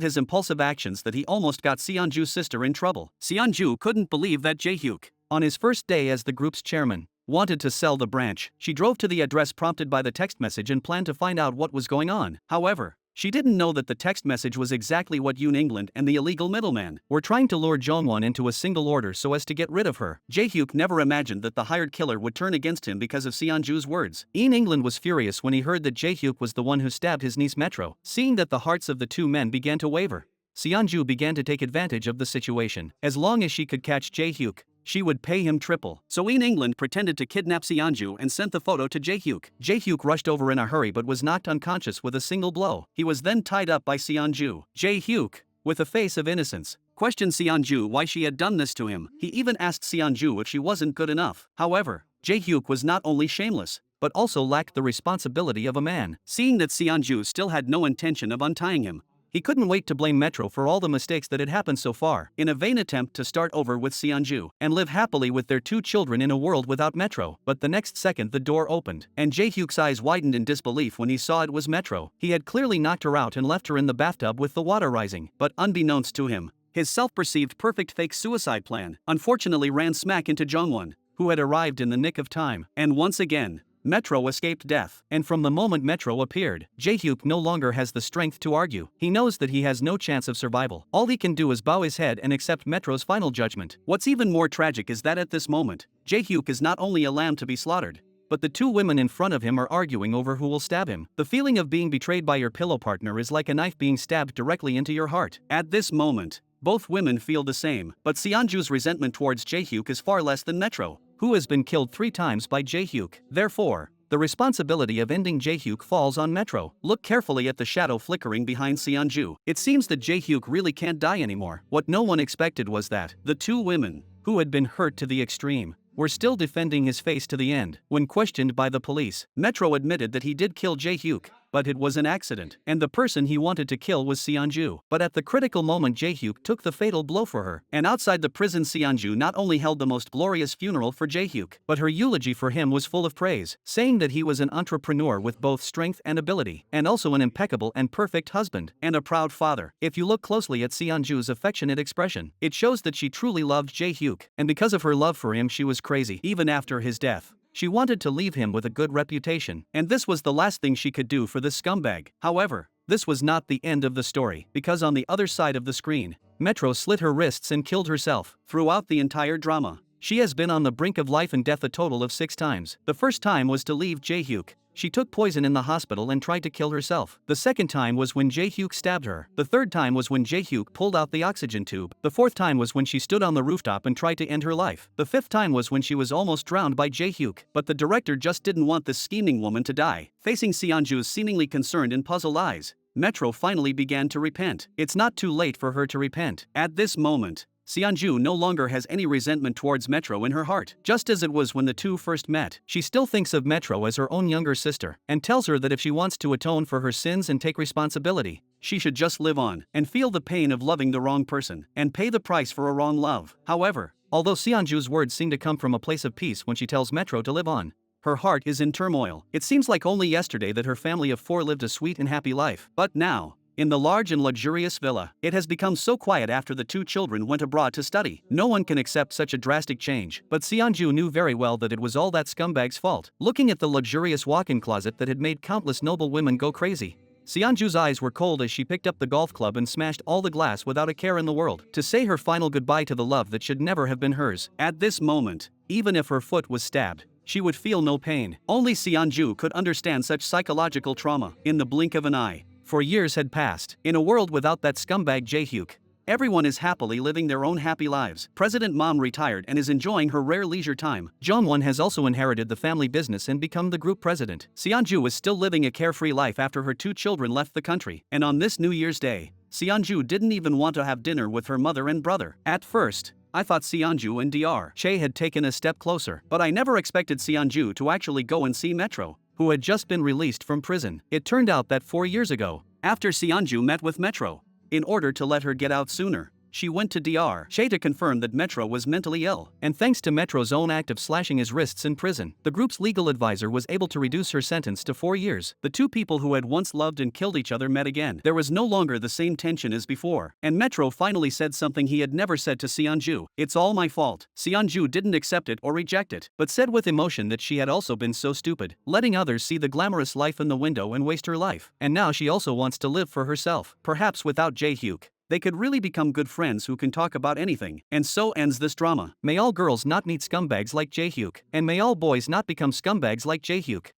his impulsive actions that he almost got Seonju's sister in trouble. Seonju couldn't believe that Jae-hyuk, on his first day as the group's chairman, wanted to sell the branch. She drove to the address prompted by the text message and planned to find out what was going on. However, she didn't know that the text message was exactly what Yoon England and the illegal middleman were trying to lure Jongwon into a single order so as to get rid of her. Jae-hyuk never imagined that the hired killer would turn against him because of Seonju's words. Yoon England was furious when he heard that Jae-hyuk was the one who stabbed his niece Metro. Seeing that the hearts of the two men began to waver, Seonju began to take advantage of the situation. As long as she could catch Jae-hyuk, she would pay him triple. So Yoon England pretended to kidnap Seonju and sent the photo to Jae-hyuk. Jae-hyuk rushed over in a hurry but was knocked unconscious with a single blow. He was then tied up by Seonju. Jae-hyuk, with a face of innocence, questioned Seonju why she had done this to him. He even asked Seonju if she wasn't good enough. However, Jae-hyuk was not only shameless, but also lacked the responsibility of a man. Seeing that Seonju still had no intention of untying him, he couldn't wait to blame Metro for all the mistakes that had happened so far, in a vain attempt to start over with Seonju and live happily with their two children in a world without Metro. But the next second the door opened, and Jae-hyuk's eyes widened in disbelief when he saw it was Metro. He had clearly knocked her out and left her in the bathtub with the water rising. But unbeknownst to him, his self-perceived perfect fake suicide plan unfortunately ran smack into Jongwon, who had arrived in the nick of time. And once again, Metro escaped death, and from the moment Metro appeared, Jae-hyuk no longer has the strength to argue. He knows that he has no chance of survival. All he can do is bow his head and accept Metro's final judgment. What's even more tragic is that at this moment, Jae-hyuk is not only a lamb to be slaughtered, but the two women in front of him are arguing over who will stab him. The feeling of being betrayed by your pillow partner is like a knife being stabbed directly into your heart. At this moment, both women feel the same, but Seonju's resentment towards Jae-hyuk is far less than Metro, who has been killed 3 times by Jae-hyuk. Therefore, the responsibility of ending Jae-hyuk falls on Metro. Look carefully at the shadow flickering behind Seonju. It seems that Jae-hyuk really can't die anymore. What no one expected was that the two women, who had been hurt to the extreme, were still defending his face to the end. When questioned by the police, Metro admitted that he did kill Jae-hyuk, but it was an accident, and the person he wanted to kill was Seonju. But at the critical moment Jae-hyuk took the fatal blow for her, and outside the prison Seonju not only held the most glorious funeral for Jae-hyuk, but her eulogy for him was full of praise, saying that he was an entrepreneur with both strength and ability, and also an impeccable and perfect husband, and a proud father. If you look closely at Seonju's affectionate expression, it shows that she truly loved Jae-hyuk, and because of her love for him she was crazy. Even after his death, she wanted to leave him with a good reputation, and this was the last thing she could do for this scumbag. However, this was not the end of the story, because on the other side of the screen, Metro slit her wrists and killed herself. Throughout the entire drama, she has been on the brink of life and death a total of 6 times. The first time was to leave Jae-hyuk. She took poison in the hospital and tried to kill herself. The second time was when Jae-hyuk stabbed her. The third time was when Jae-hyuk pulled out the oxygen tube. The fourth time was when she stood on the rooftop and tried to end her life. The fifth time was when she was almost drowned by Jae-hyuk. But the director just didn't want this scheming woman to die. Facing Seonju's seemingly concerned and puzzled eyes, Metro finally began to repent. It's not too late for her to repent. At this moment, Seonju no longer has any resentment towards Metro in her heart, just as it was when the two first met. She still thinks of Metro as her own younger sister, and tells her that if she wants to atone for her sins and take responsibility, she should just live on, and feel the pain of loving the wrong person, and pay the price for a wrong love. However, although Seonju's words seem to come from a place of peace when she tells Metro to live on, her heart is in turmoil. It seems like only yesterday that her family of 4 lived a sweet and happy life, but now, in the large and luxurious villa, it has become so quiet after the 2 children went abroad to study. No one can accept such a drastic change, but Seonju knew very well that it was all that scumbag's fault. Looking at the luxurious walk-in closet that had made countless noble women go crazy, Seonju's eyes were cold as she picked up the golf club and smashed all the glass without a care in the world, to say her final goodbye to the love that should never have been hers. At this moment, even if her foot was stabbed, she would feel no pain. Only Seonju could understand such psychological trauma. In the blink of an eye, 4 years had passed. In a world without that scumbag Jae-hyuk, everyone is happily living their own happy lives. President Mom retired and is enjoying her rare leisure time. Jongwon has also inherited the family business and become the group president. Seonju is still living a carefree life after her 2 children left the country. And on this New Year's Day, Seonju didn't even want to have dinner with her mother and brother. At first, I thought Seonju and Dr. Chae had taken a step closer, but I never expected Seonju to actually go and see Metro, who had just been released from prison. It turned out that 4 years ago, after Seonju met with Metro, in order to let her get out sooner, she went to Dr. Chae to confirm that Metro was mentally ill, and thanks to Metro's own act of slashing his wrists in prison, the group's legal advisor was able to reduce her sentence to 4 years. The 2 people who had once loved and killed each other met again. There was no longer the same tension as before, and Metro finally said something he had never said to Seonju. "It's all my fault." Seonju didn't accept it or reject it, but said with emotion that she had also been so stupid, letting others see the glamorous life in the window and waste her life. And now she also wants to live for herself. Perhaps without Jae-hyuk, they could really become good friends who can talk about anything. And so ends this drama. May all girls not meet scumbags like Jae-hyuk, and may all boys not become scumbags like Jae-hyuk.